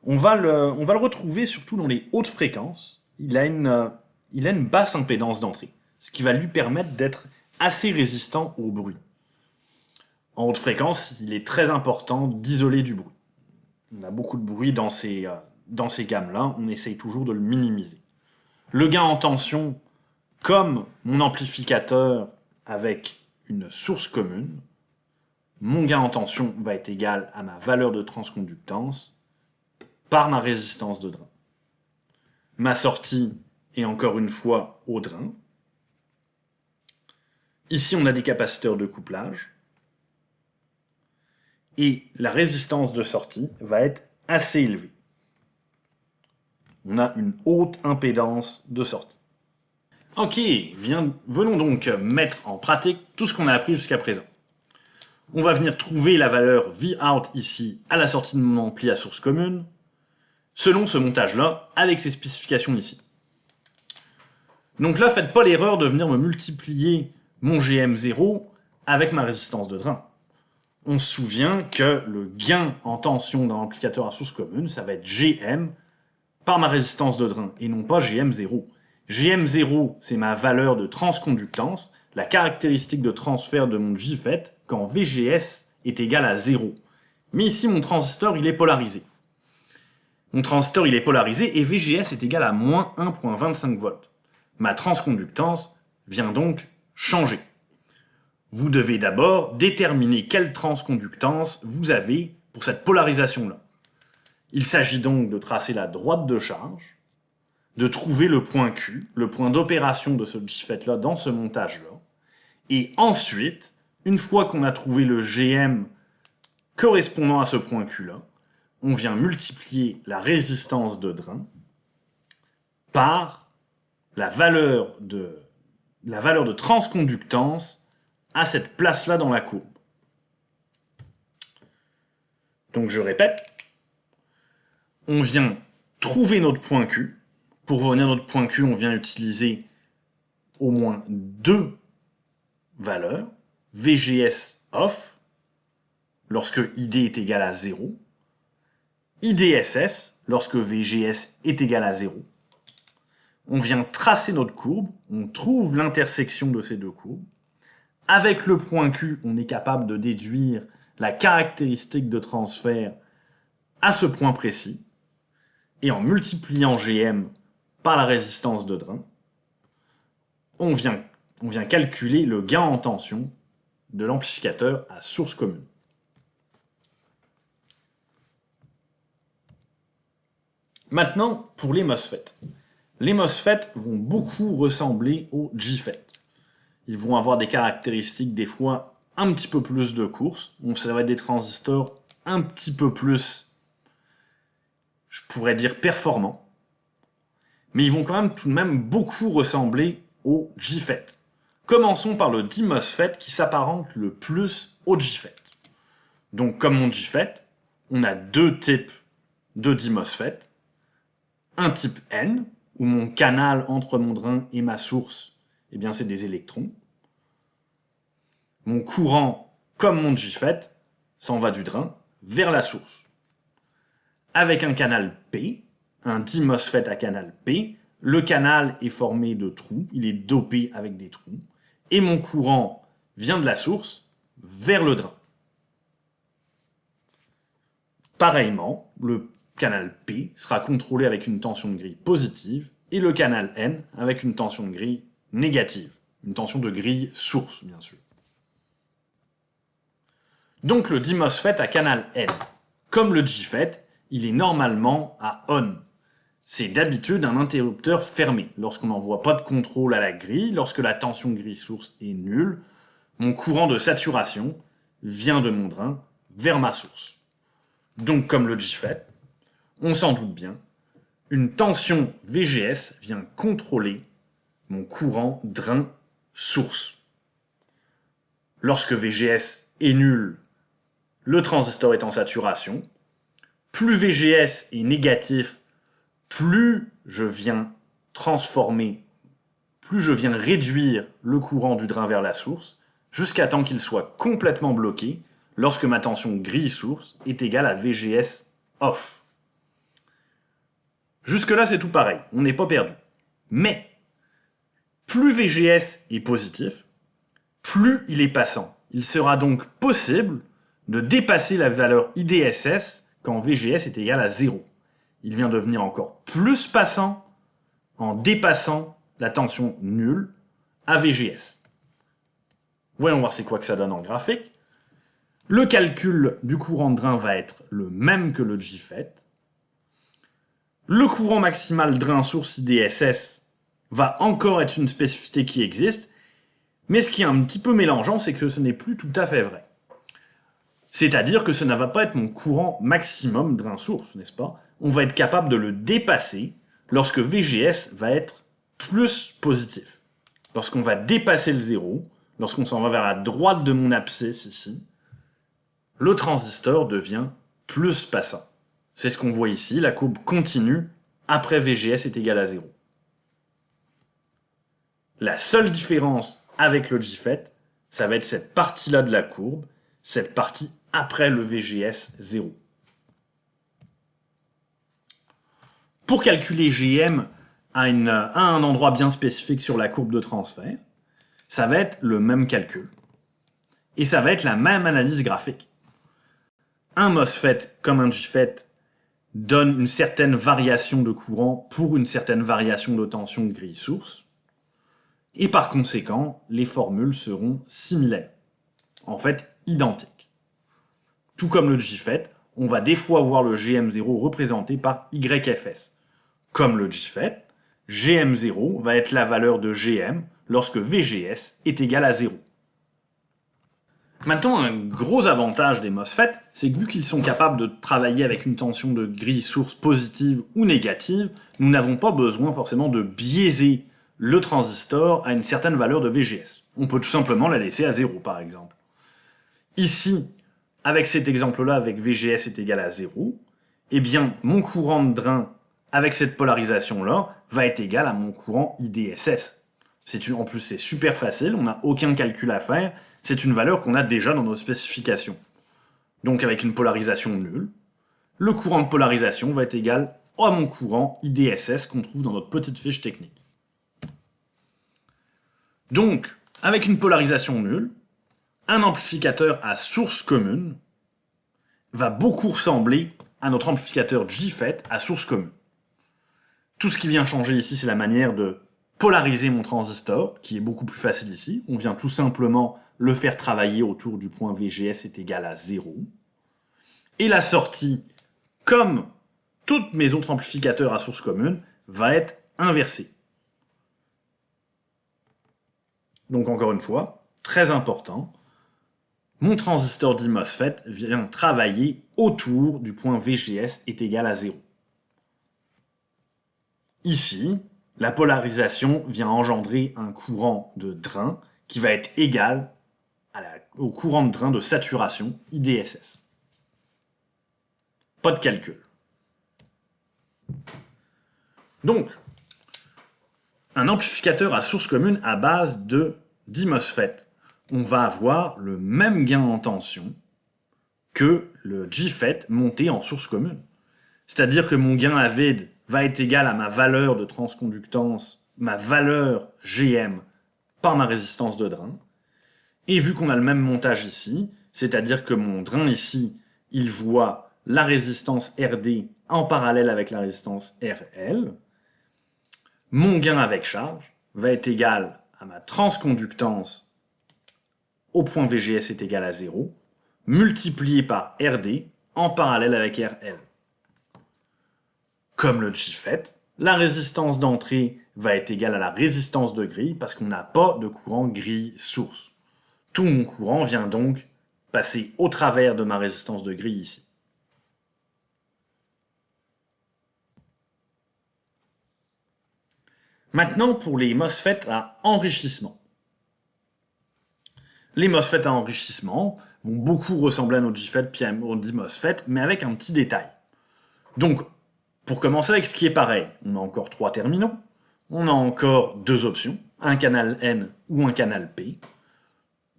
On va le retrouver surtout dans les hautes fréquences. Il a une basse impédance d'entrée, ce qui va lui permettre d'être assez résistant au bruit. En haute fréquence, il est très important d'isoler du bruit. On a beaucoup de bruit dans ces gammes-là, on essaye toujours de le minimiser. Le gain en tension, comme mon amplificateur avec une source commune, mon gain en tension va être égal à ma valeur de transconductance par ma résistance de drain. Ma sortie est encore une fois au drain. Ici, on a des capaciteurs de couplage. Et la résistance de sortie va être assez élevée. On a une haute impédance de sortie. Ok, venons donc mettre en pratique tout ce qu'on a appris jusqu'à présent. On va venir trouver la valeur Vout ici à la sortie de mon ampli à source commune, selon ce montage-là, avec ces spécifications ici. Donc là, faites pas l'erreur de venir me multiplier mon GM0 avec ma résistance de drain. On se souvient que le gain en tension d'un amplificateur à source commune, ça va être GM par ma résistance de drain, et non pas GM0. GM0, c'est ma valeur de transconductance, la caractéristique de transfert de mon JFET quand VGS est égal à 0. Mais ici, mon transistor, il est polarisé. Mon transistor, il est polarisé et VGS est égal à moins 1,25 volts. Ma transconductance vient donc changer. Vous devez d'abord déterminer quelle transconductance vous avez pour cette polarisation-là. Il s'agit donc de tracer la droite de charge, de trouver le point Q, le point d'opération de ce JFET-là dans ce montage-là, et ensuite, une fois qu'on a trouvé le GM correspondant à ce point Q-là, on vient multiplier la résistance de drain par la valeur de transconductance à cette place-là dans la courbe. Donc je répète, on vient trouver notre point Q. Pour revenir à notre point Q, on vient utiliser au moins deux valeurs. VGS off, lorsque ID est égal à 0. IDSS, lorsque VGS est égal à 0. On vient tracer notre courbe, on trouve l'intersection de ces deux courbes. Avec le point Q, on est capable de déduire la caractéristique de transfert à ce point précis, et en multipliant Gm par la résistance de drain, on vient calculer le gain en tension de l'amplificateur à source commune. Maintenant, pour les MOSFET. Les MOSFET vont beaucoup ressembler aux JFET. Ils vont avoir des caractéristiques des fois un petit peu plus de course. Donc ça va être des transistors un petit peu plus, je pourrais dire, performants. Mais ils vont quand même tout de même beaucoup ressembler aux JFET. Commençons par le DMOSFET qui s'apparente le plus au JFET. Donc comme mon JFET, on a deux types de DMOSFET. Un type N, où mon canal entre mon drain et ma source, eh bien c'est des électrons. Mon courant, comme mon JFET, s'en va du drain vers la source. Avec un canal P, un DMOSFET à canal P, le canal est formé de trous, il est dopé avec des trous, et mon courant vient de la source vers le drain. Pareillement, le canal P sera contrôlé avec une tension de grille positive, et le canal N avec une tension de grille négative, une tension de grille source, bien sûr. Donc le DMOSFET à canal N, comme le JFET, il est normalement à ON. C'est d'habitude un interrupteur fermé. Lorsqu'on n'envoie pas de contrôle à la grille, lorsque la tension grille-source est nulle, mon courant de saturation vient de mon drain vers ma source. Donc comme le JFET, on s'en doute bien, une tension VGS vient contrôler mon courant drain-source. Lorsque VGS est nul, le transistor est en saturation. Plus VGS est négatif, plus je viens transformer, plus je viens réduire le courant du drain vers la source, jusqu'à temps qu'il soit complètement bloqué lorsque ma tension grille-source est égale à VGS off. Jusque-là, c'est tout pareil, on n'est pas perdu. Mais, plus VGS est positif, plus il est passant. Il sera donc possible de dépasser la valeur IDSS quand VGS est égal à 0. Il vient devenir encore plus passant en dépassant la tension nulle à VGS. Voyons voir c'est quoi que ça donne en graphique. Le calcul du courant de drain va être le même que le JFET. Le courant maximal drain source IDSS va encore être une spécificité qui existe, mais ce qui est un petit peu mélangeant, c'est que ce n'est plus tout à fait vrai. C'est-à-dire que ce ne va pas être mon courant maximum drain source, n'est-ce pas? On va être capable de le dépasser lorsque VGS va être plus positif. Lorsqu'on va dépasser le 0, lorsqu'on s'en va vers la droite de mon abscisse ici, le transistor devient plus passant. C'est ce qu'on voit ici, la courbe continue après VGS est égal à 0. La seule différence avec le JFET, ça va être cette partie-là de la courbe, cette partie après le VGS 0. Pour calculer Gm à un endroit bien spécifique sur la courbe de transfert, ça va être le même calcul. Et ça va être la même analyse graphique. Un MOSFET comme un JFET donne une certaine variation de courant pour une certaine variation de tension de grille source. Et par conséquent, les formules seront similaires. En fait, identiques. Tout comme le JFET, on va des fois voir le GM0 représenté par YFS. Comme le JFET, GM0 va être la valeur de GM lorsque VGS est égal à 0. Maintenant, un gros avantage des MOSFET, c'est que vu qu'ils sont capables de travailler avec une tension de grille source positive ou négative, nous n'avons pas besoin forcément de biaiser le transistor à une certaine valeur de VGS. On peut tout simplement la laisser à 0 par exemple. Ici, avec cet exemple-là, avec VGS est égal à 0, eh bien mon courant de drain avec cette polarisation-là va être égal à mon courant IDSS. En plus, c'est super facile, on n'a aucun calcul à faire, c'est une valeur qu'on a déjà dans nos spécifications. Donc avec une polarisation nulle, le courant de polarisation va être égal à mon courant IDSS qu'on trouve dans notre petite fiche technique. Donc, avec une polarisation nulle, un amplificateur à source commune va beaucoup ressembler à notre amplificateur JFET à source commune. Tout ce qui vient changer ici, c'est la manière de polariser mon transistor, qui est beaucoup plus facile ici. On vient tout simplement le faire travailler autour du point VGS est égal à 0. Et la sortie, comme tous mes autres amplificateurs à source commune, va être inversée. Donc encore une fois, très important, mon transistor d'MOSFET vient travailler autour du point VGS est égal à 0. Ici, la polarisation vient engendrer un courant de drain qui va être égal au courant de drain de saturation IDSS. Pas de calcul. Donc, un amplificateur à source commune à base de 10 MOSFET, on va avoir le même gain en tension que le JFET monté en source commune. C'est-à-dire que mon gain à vide va être égal à ma valeur de transconductance, ma valeur GM par ma résistance de drain. Et vu qu'on a le même montage ici, c'est-à-dire que mon drain ici, il voit la résistance RD en parallèle avec la résistance RL, mon gain avec charge va être égal à ma transconductance au point VGS est égal à 0, multiplié par RD en parallèle avec RL. Comme le JFET, la résistance d'entrée va être égale à la résistance de grille parce qu'on n'a pas de courant grille-source. Tout mon courant vient donc passer au travers de ma résistance de grille ici. Maintenant, pour les MOSFET à enrichissement. Les MOSFET à enrichissement vont beaucoup ressembler à notre JFET puis à notre MOSFET, mais avec un petit détail. Donc, pour commencer avec ce qui est pareil, on a encore 3 terminaux, on a encore 2 options, un canal N ou un canal P.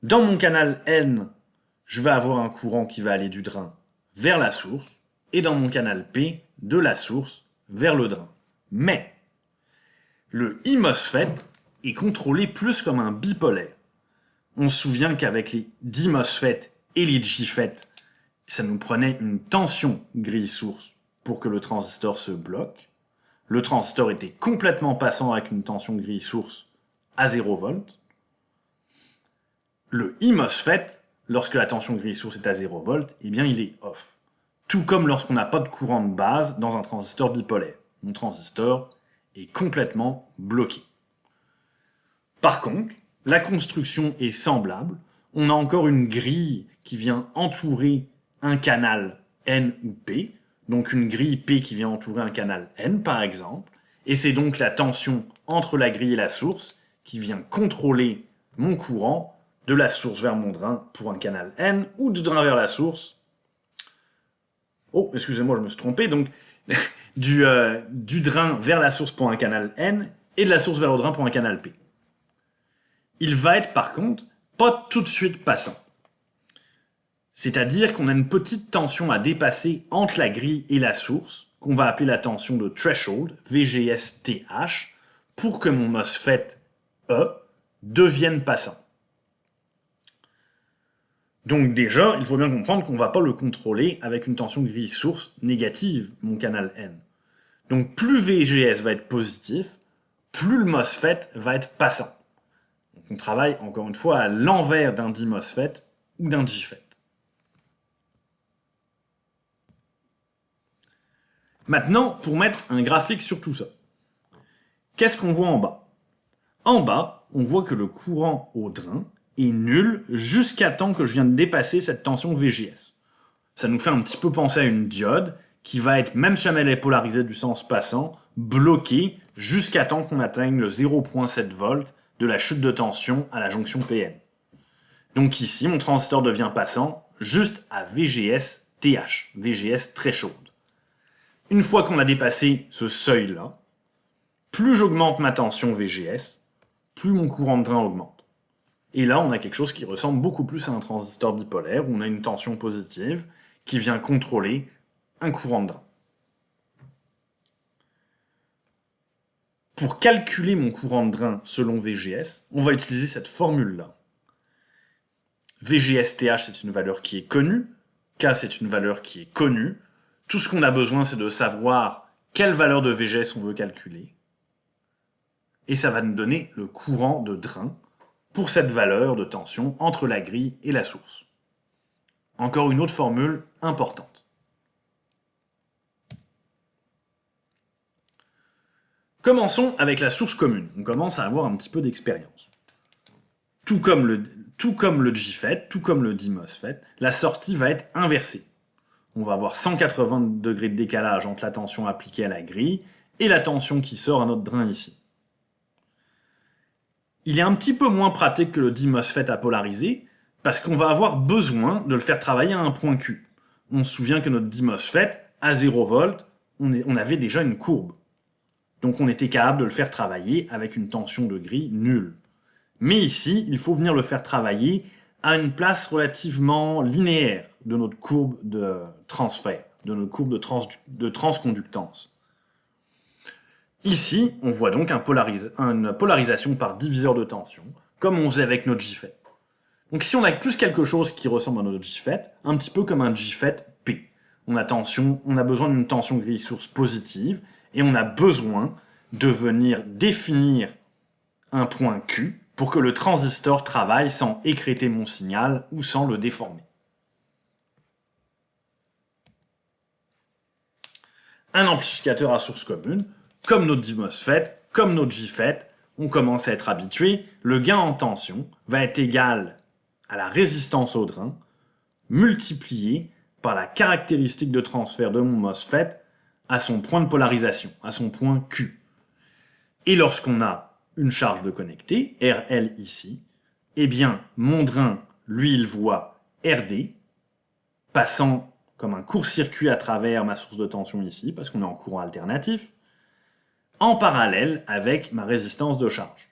Dans mon canal N, je vais avoir un courant qui va aller du drain vers la source, et dans mon canal P, de la source vers le drain. Mais, le MOSFET est contrôlé plus comme un bipolaire. On se souvient qu'avec les 10 MOSFET et les JFET, ça nous prenait une tension grille-source pour que le transistor se bloque. Le transistor était complètement passant avec une tension grille-source à 0 volts. Le MOSFET, lorsque la tension grille-source est à 0 volts, eh bien il est off. Tout comme lorsqu'on n'a pas de courant de base dans un transistor bipolaire. Mon transistor est complètement bloqué. Par contre, la construction est semblable. On a encore une grille qui vient entourer un canal N ou P, donc une grille P qui vient entourer un canal N par exemple, et c'est donc la tension entre la grille et la source qui vient contrôler mon courant de la source vers mon drain pour un canal N ou du drain vers la source. Oh, excusez-moi, je me suis trompé, donc du drain vers la source pour un canal N et de la source vers le drain pour un canal P. Il va être par contre pas tout de suite passant. C'est-à-dire qu'on a une petite tension à dépasser entre la grille et la source, qu'on va appeler la tension de threshold, VGS-TH, pour que mon MOSFET E devienne passant. Donc déjà, il faut bien comprendre qu'on ne va pas le contrôler avec une tension grille-source négative, mon canal N. Donc plus VGS va être positif, plus le MOSFET va être passant. Donc on travaille encore une fois à l'envers d'un MOSFET ou d'un JFET. Maintenant, pour mettre un graphique sur tout ça, qu'est-ce qu'on voit en bas? En bas, on voit que le courant au drain est nul jusqu'à temps que je viens de dépasser cette tension VGS. Ça nous fait un petit peu penser à une diode qui va être, même si jamais elle est polarisée du sens passant, bloquée jusqu'à temps qu'on atteigne le 0,7 V de la chute de tension à la jonction PN. Donc ici, mon transistor devient passant juste à VGS-TH, VGS threshold. Une fois qu'on a dépassé ce seuil-là, plus j'augmente ma tension VGS, plus mon courant de drain augmente. Et là, on a quelque chose qui ressemble beaucoup plus à un transistor bipolaire, où on a une tension positive qui vient contrôler un courant de drain. Pour calculer mon courant de drain selon VGS, on va utiliser cette formule-là. VGS-TH, c'est une valeur qui est connue. K, c'est une valeur qui est connue. Tout ce qu'on a besoin, c'est de savoir quelle valeur de VGS on veut calculer. Et ça va nous donner le courant de drain pour cette valeur de tension entre la grille et la source. Encore une autre formule importante. Commençons avec la source commune. On commence à avoir un petit peu d'expérience. Tout comme le JFET, tout comme le DMOSFET, la sortie va être inversée. On va avoir 180 degrés de décalage entre la tension appliquée à la grille et la tension qui sort à notre drain ici. Il est un petit peu moins pratique que le DMOSFET à polariser, parce qu'on va avoir besoin de le faire travailler à un point Q. On se souvient que notre DMOSFET, à 0 volts, on avait déjà une courbe. Donc on était capable de le faire travailler avec une tension de grille nulle. Mais ici, il faut venir le faire travailler à une place relativement linéaire de notre courbe de transfert, de notre courbe de transconductance. Ici, on voit donc une polarisation par diviseur de tension, comme on faisait avec notre JFET. Donc ici, on a plus quelque chose qui ressemble à notre JFET, un petit peu comme un JFET P. On a besoin d'une tension grille-source positive, et on a besoin de venir définir un point Q pour que le transistor travaille sans écrêter mon signal ou sans le déformer. Un amplificateur à source commune, comme notre DMOSFET, comme notre JFET, on commence à être habitué, le gain en tension va être égal à la résistance au drain multiplié par la caractéristique de transfert de mon MOSFET à son point de polarisation, à son point Q. Et lorsqu'on a une charge de connecté, RL ici, eh bien, mon drain, lui, il voit RD, passant comme un court-circuit à travers ma source de tension ici, parce qu'on est en courant alternatif, en parallèle avec ma résistance de charge.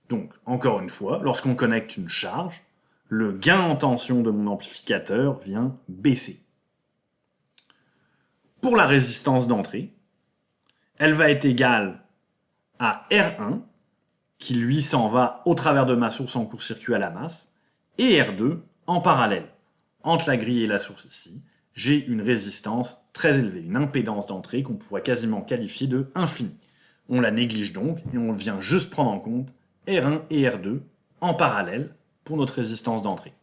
Donc, encore une fois, lorsqu'on connecte une charge, le gain en tension de mon amplificateur vient baisser. Pour la résistance d'entrée, elle va être égale à R1, qui lui s'en va au travers de ma source en court-circuit à la masse, et R2 en parallèle. Entre la grille et la source ici, j'ai une résistance très élevée, une impédance d'entrée qu'on pourrait quasiment qualifier de infinie. On la néglige donc et on vient juste prendre en compte R1 et R2 en parallèle pour notre résistance d'entrée.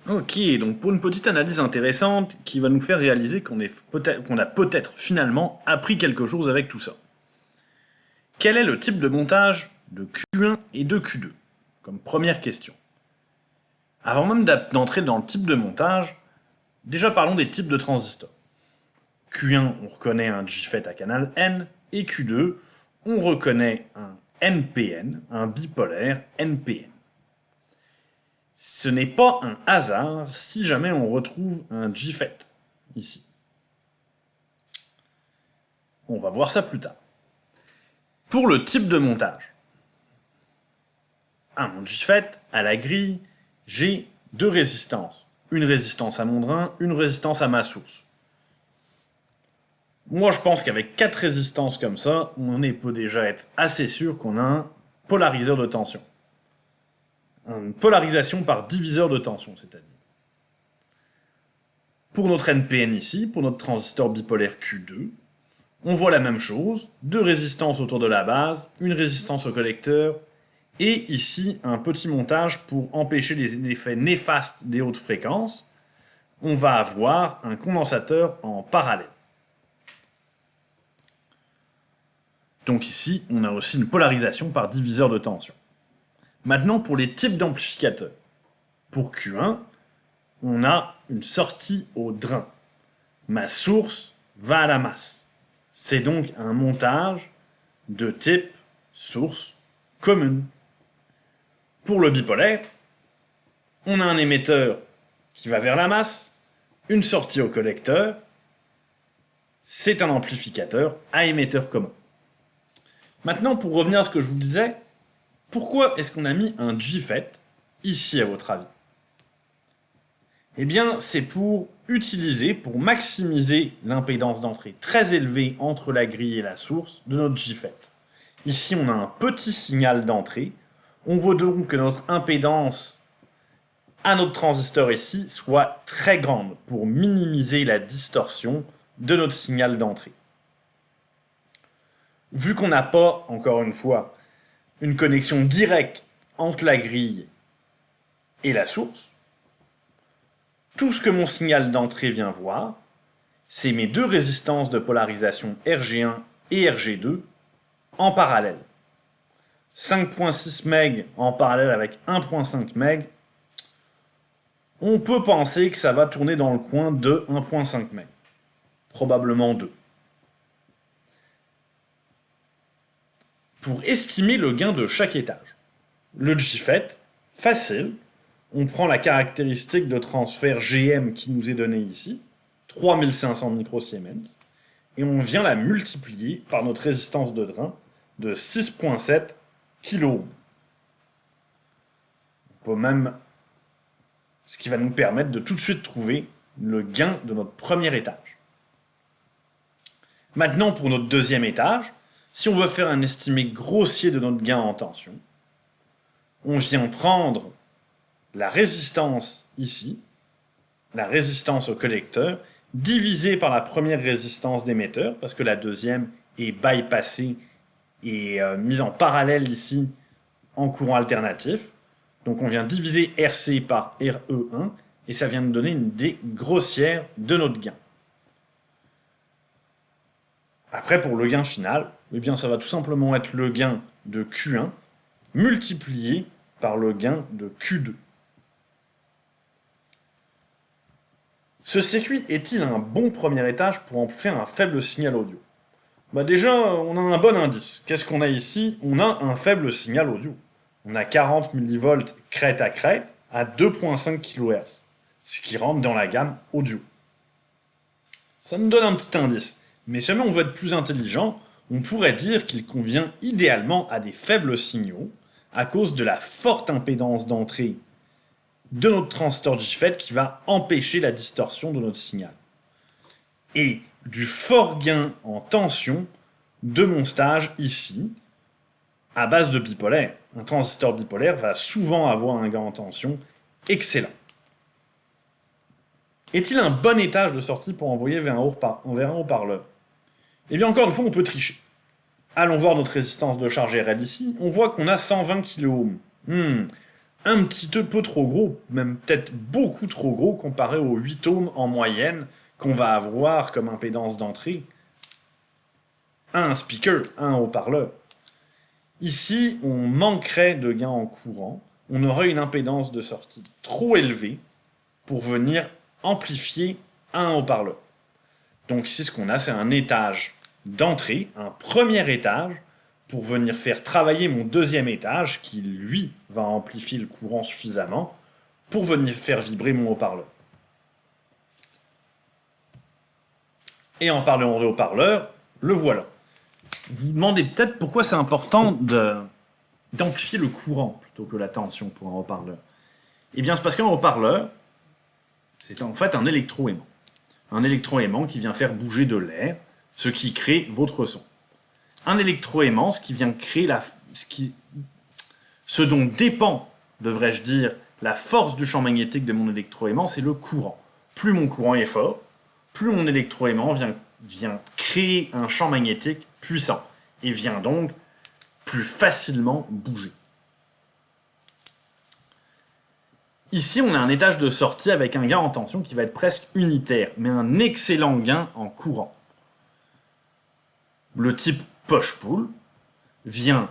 Ok, donc pour une petite analyse intéressante qui va nous faire réaliser qu'on a peut-être finalement appris quelque chose avec tout ça. Quel est le type de montage de Q1 et de Q2? Comme première question. Avant même d'entrer dans le type de montage, déjà parlons des types de transistors. Q1, on reconnaît un JFET à canal N, et Q2, on reconnaît un NPN, un bipolaire NPN. Ce n'est pas un hasard si jamais on retrouve un JFET ici. On va voir ça plus tard. Pour le type de montage, à mon JFET, à la grille, j'ai deux résistances. Une résistance à mon drain, une résistance à ma source. Moi, je pense qu'avec 4 résistances comme ça, on peut déjà être assez sûr qu'on a un polariseur de tension. Une polarisation par diviseur de tension, c'est-à-dire. Pour notre NPN ici, pour notre transistor bipolaire Q2, on voit la même chose, deux résistances autour de la base, une résistance au collecteur, et ici un petit montage pour empêcher les effets néfastes des hautes fréquences. On va avoir un condensateur en parallèle. Donc ici, on a aussi une polarisation par diviseur de tension. Maintenant, pour les types d'amplificateurs. Pour Q1, on a une sortie au drain. Ma source va à la masse. C'est donc un montage de type source commune. Pour le bipolaire, on a un émetteur qui va vers la masse, une sortie au collecteur. C'est un amplificateur à émetteur commun. Maintenant, pour revenir à ce que je vous disais, pourquoi est-ce qu'on a mis un JFET ici, à votre avis? Eh bien, c'est pour maximiser l'impédance d'entrée très élevée entre la grille et la source de notre JFET. Ici, on a un petit signal d'entrée. On veut donc que notre impédance à notre transistor ici soit très grande pour minimiser la distorsion de notre signal d'entrée. Vu qu'on n'a pas, encore une fois, une connexion directe entre la grille et la source, tout ce que mon signal d'entrée vient voir, c'est mes deux résistances de polarisation RG1 et RG2 en parallèle. 5.6 MHz en parallèle avec 1.5 MHz, on peut penser que ça va tourner dans le coin de 1.5 MHz. Probablement 2. Pour estimer le gain de chaque étage, le JFET, facile, on prend la caractéristique de transfert GM qui nous est donnée ici, 3500 microsiemens, et on vient la multiplier par notre résistance de drain de 6.7 kΩ. On peut même, ce qui va nous permettre de tout de suite trouver le gain de notre premier étage. Maintenant, pour notre deuxième étage, si on veut faire un estimé grossier de notre gain en tension, on vient prendre la résistance ici, la résistance au collecteur, divisée par la première résistance d'émetteur, parce que la deuxième est bypassée et mise en parallèle ici en courant alternatif. Donc on vient diviser RC par RE1, et ça vient nous donner une idée grossière de notre gain. Après, pour le gain final, eh bien, ça va tout simplement être le gain de Q1 multiplié par le gain de Q2. Ce circuit est-il un bon premier étage pour en faire un faible signal audio? Déjà, on a un bon indice. Qu'est-ce qu'on a ici? On a un faible signal audio. On a 40 mV crête à crête à 2.5 kHz, ce qui rentre dans la gamme audio. Ça nous donne un petit indice. Mais si jamais on veut être plus intelligent, on pourrait dire qu'il convient idéalement à des faibles signaux à cause de la forte impédance d'entrée de notre transistor JFET qui va empêcher la distorsion de notre signal. Et du fort gain en tension de mon stage ici, à base de bipolaire. Un transistor bipolaire va souvent avoir un gain en tension excellent. Est-il un bon étage de sortie pour envoyer vers un haut-parleur? Eh bien, encore une fois, on peut tricher. Allons voir notre résistance de charge RL ici. On voit qu'on a 120 kΩ. Un petit peu trop gros, même peut-être beaucoup trop gros comparé aux 8 ohms en moyenne qu'on va avoir comme impédance d'entrée à un speaker, à un haut-parleur. Ici, on manquerait de gain en courant. On aurait une impédance de sortie trop élevée pour venir amplifier un haut-parleur. Donc ici, ce qu'on a, c'est un étage d'entrée, un premier étage, pour venir faire travailler mon deuxième étage, qui, lui, va amplifier le courant suffisamment pour venir faire vibrer mon haut-parleur. Et en parlant de haut-parleur, le voilà. Vous vous demandez peut-être pourquoi c'est important d'amplifier le courant plutôt que la tension pour un haut-parleur. Eh bien, c'est parce qu'un haut-parleur, c'est en fait un électroaimant. Un électroaimant qui vient faire bouger de l'air, ce qui crée votre son. Un électroaimant, ce qui vient créer ce dont dépend, devrais-je dire, la force du champ magnétique de mon électroaimant, c'est le courant. Plus mon courant est fort, plus mon électroaimant vient créer un champ magnétique puissant et vient donc plus facilement bouger. Ici, on a un étage de sortie avec un gain en tension qui va être presque unitaire, mais un excellent gain en courant. Le type push-pull vient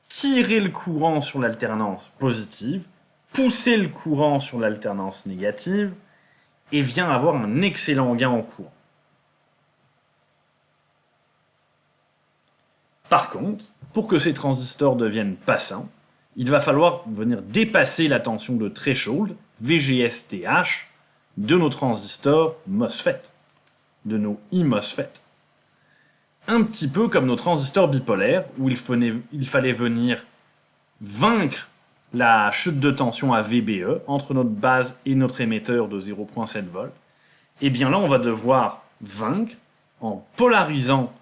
tirer le courant sur l'alternance positive, pousser le courant sur l'alternance négative, et vient avoir un excellent gain en courant. Par contre, pour que ces transistors deviennent passants, il va falloir venir dépasser la tension de threshold, VGS-TH, de nos transistors MOSFET, de nos I-MOSFET. Un petit peu comme nos transistors bipolaires, où il fallait venir vaincre la chute de tension à VBE entre notre base et notre émetteur de 0.7 volts. Et bien là, on va devoir vaincre en polarisant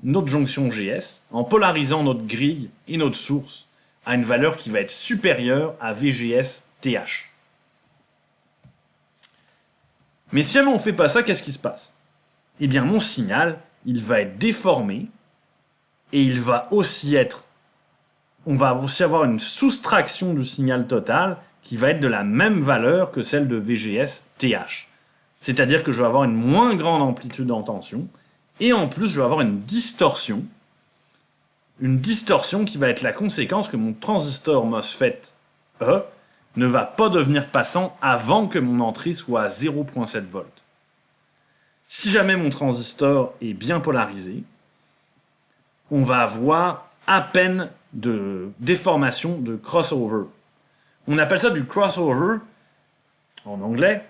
notre jonction GS, en polarisant notre grille et notre source à une valeur qui va être supérieure à VGS TH. Mais si jamais on ne fait pas ça, qu'est-ce qui se passe? Eh bien, mon signal, il va être déformé et il va aussi être... On va aussi avoir une soustraction du signal total qui va être de la même valeur que celle de VGS TH. C'est-à-dire que je vais avoir une moins grande amplitude en tension et en plus, je vais avoir une distorsion qui va être la conséquence que mon transistor MOSFET E ne va pas devenir passant avant que mon entrée soit à 0,7 volts. Si jamais mon transistor est bien polarisé, on va avoir à peine de déformation de crossover. On appelle ça du crossover en anglais.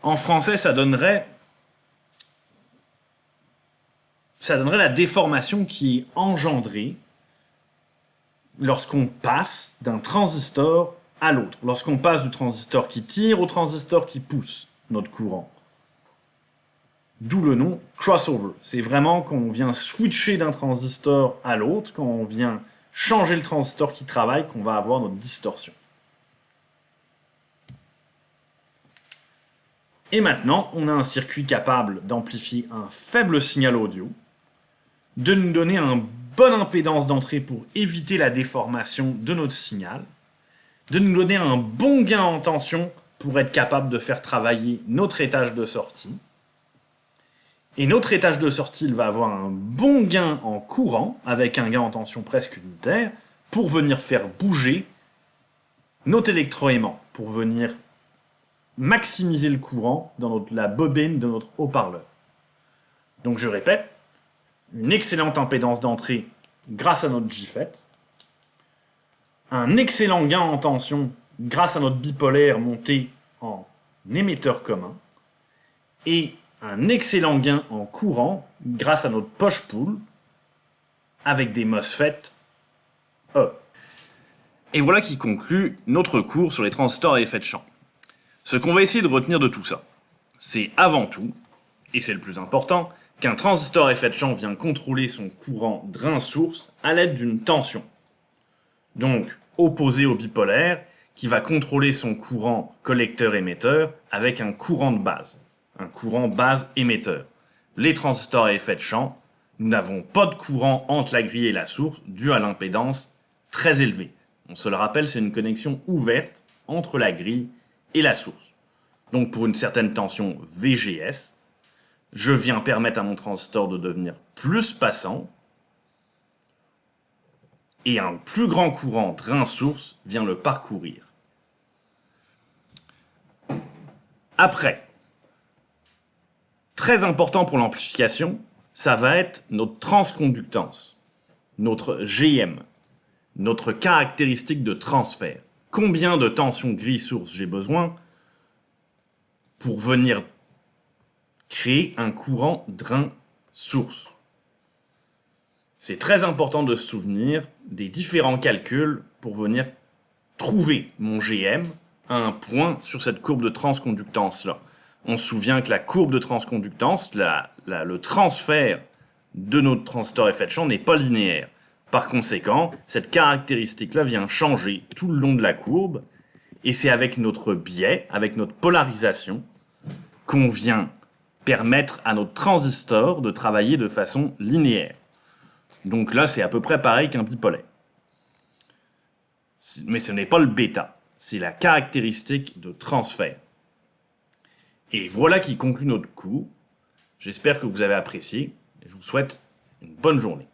En français, ça donnerait la déformation qui est engendrée lorsqu'on passe d'un transistor à l'autre. Lorsqu'on passe du transistor qui tire au transistor qui pousse notre courant. D'où le nom crossover. C'est vraiment quand on vient switcher d'un transistor à l'autre, quand on vient changer le transistor qui travaille, qu'on va avoir notre distorsion. Et maintenant, on a un circuit capable d'amplifier un faible signal audio, de nous donner une bonne impédance d'entrée pour éviter la déformation de notre signal, de nous donner un bon gain en tension pour être capable de faire travailler notre étage de sortie. Et notre étage de sortie, il va avoir un bon gain en courant, avec un gain en tension presque unitaire, pour venir faire bouger notre électroaimant, pour venir maximiser le courant dans la bobine de notre haut-parleur. Donc je répète, une excellente impédance d'entrée grâce à notre JFET, un excellent gain en tension grâce à notre bipolaire monté en émetteur commun, et un excellent gain en courant grâce à notre push-pull avec des MOSFET E. Et voilà qui conclut notre cours sur les transistors à effet de champ. Ce qu'on va essayer de retenir de tout ça, c'est avant tout, et c'est le plus important, qu'un transistor à effet de champ vient contrôler son courant drain-source à l'aide d'une tension. Donc, opposé au bipolaire, qui va contrôler son courant collecteur-émetteur avec un courant de base. Un courant base-émetteur. Les transistors à effet de champ, nous n'avons pas de courant entre la grille et la source, dû à l'impédance très élevée. On se le rappelle, c'est une connexion ouverte entre la grille et la source. Donc pour une certaine tension VGS, je viens permettre à mon transistor de devenir plus passant, et un plus grand courant drain-source vient le parcourir. Après, très important pour l'amplification, ça va être notre transconductance, notre GM, notre caractéristique de transfert. Combien de tension grille-source j'ai besoin pour venir créer un courant drain-source. C'est très important de se souvenir des différents calculs pour venir trouver mon GM à un point sur cette courbe de transconductance-là. On se souvient que la courbe de transconductance, le transfert de notre transistor à effet de champ n'est pas linéaire. Par conséquent, cette caractéristique-là vient changer tout le long de la courbe, et c'est avec notre biais, avec notre polarisation, qu'on vient permettre à notre transistor de travailler de façon linéaire. Donc là, c'est à peu près pareil qu'un bipolaire. Mais ce n'est pas le bêta, c'est la caractéristique de transfert. Et voilà qui conclut notre cours. J'espère que vous avez apprécié, et je vous souhaite une bonne journée.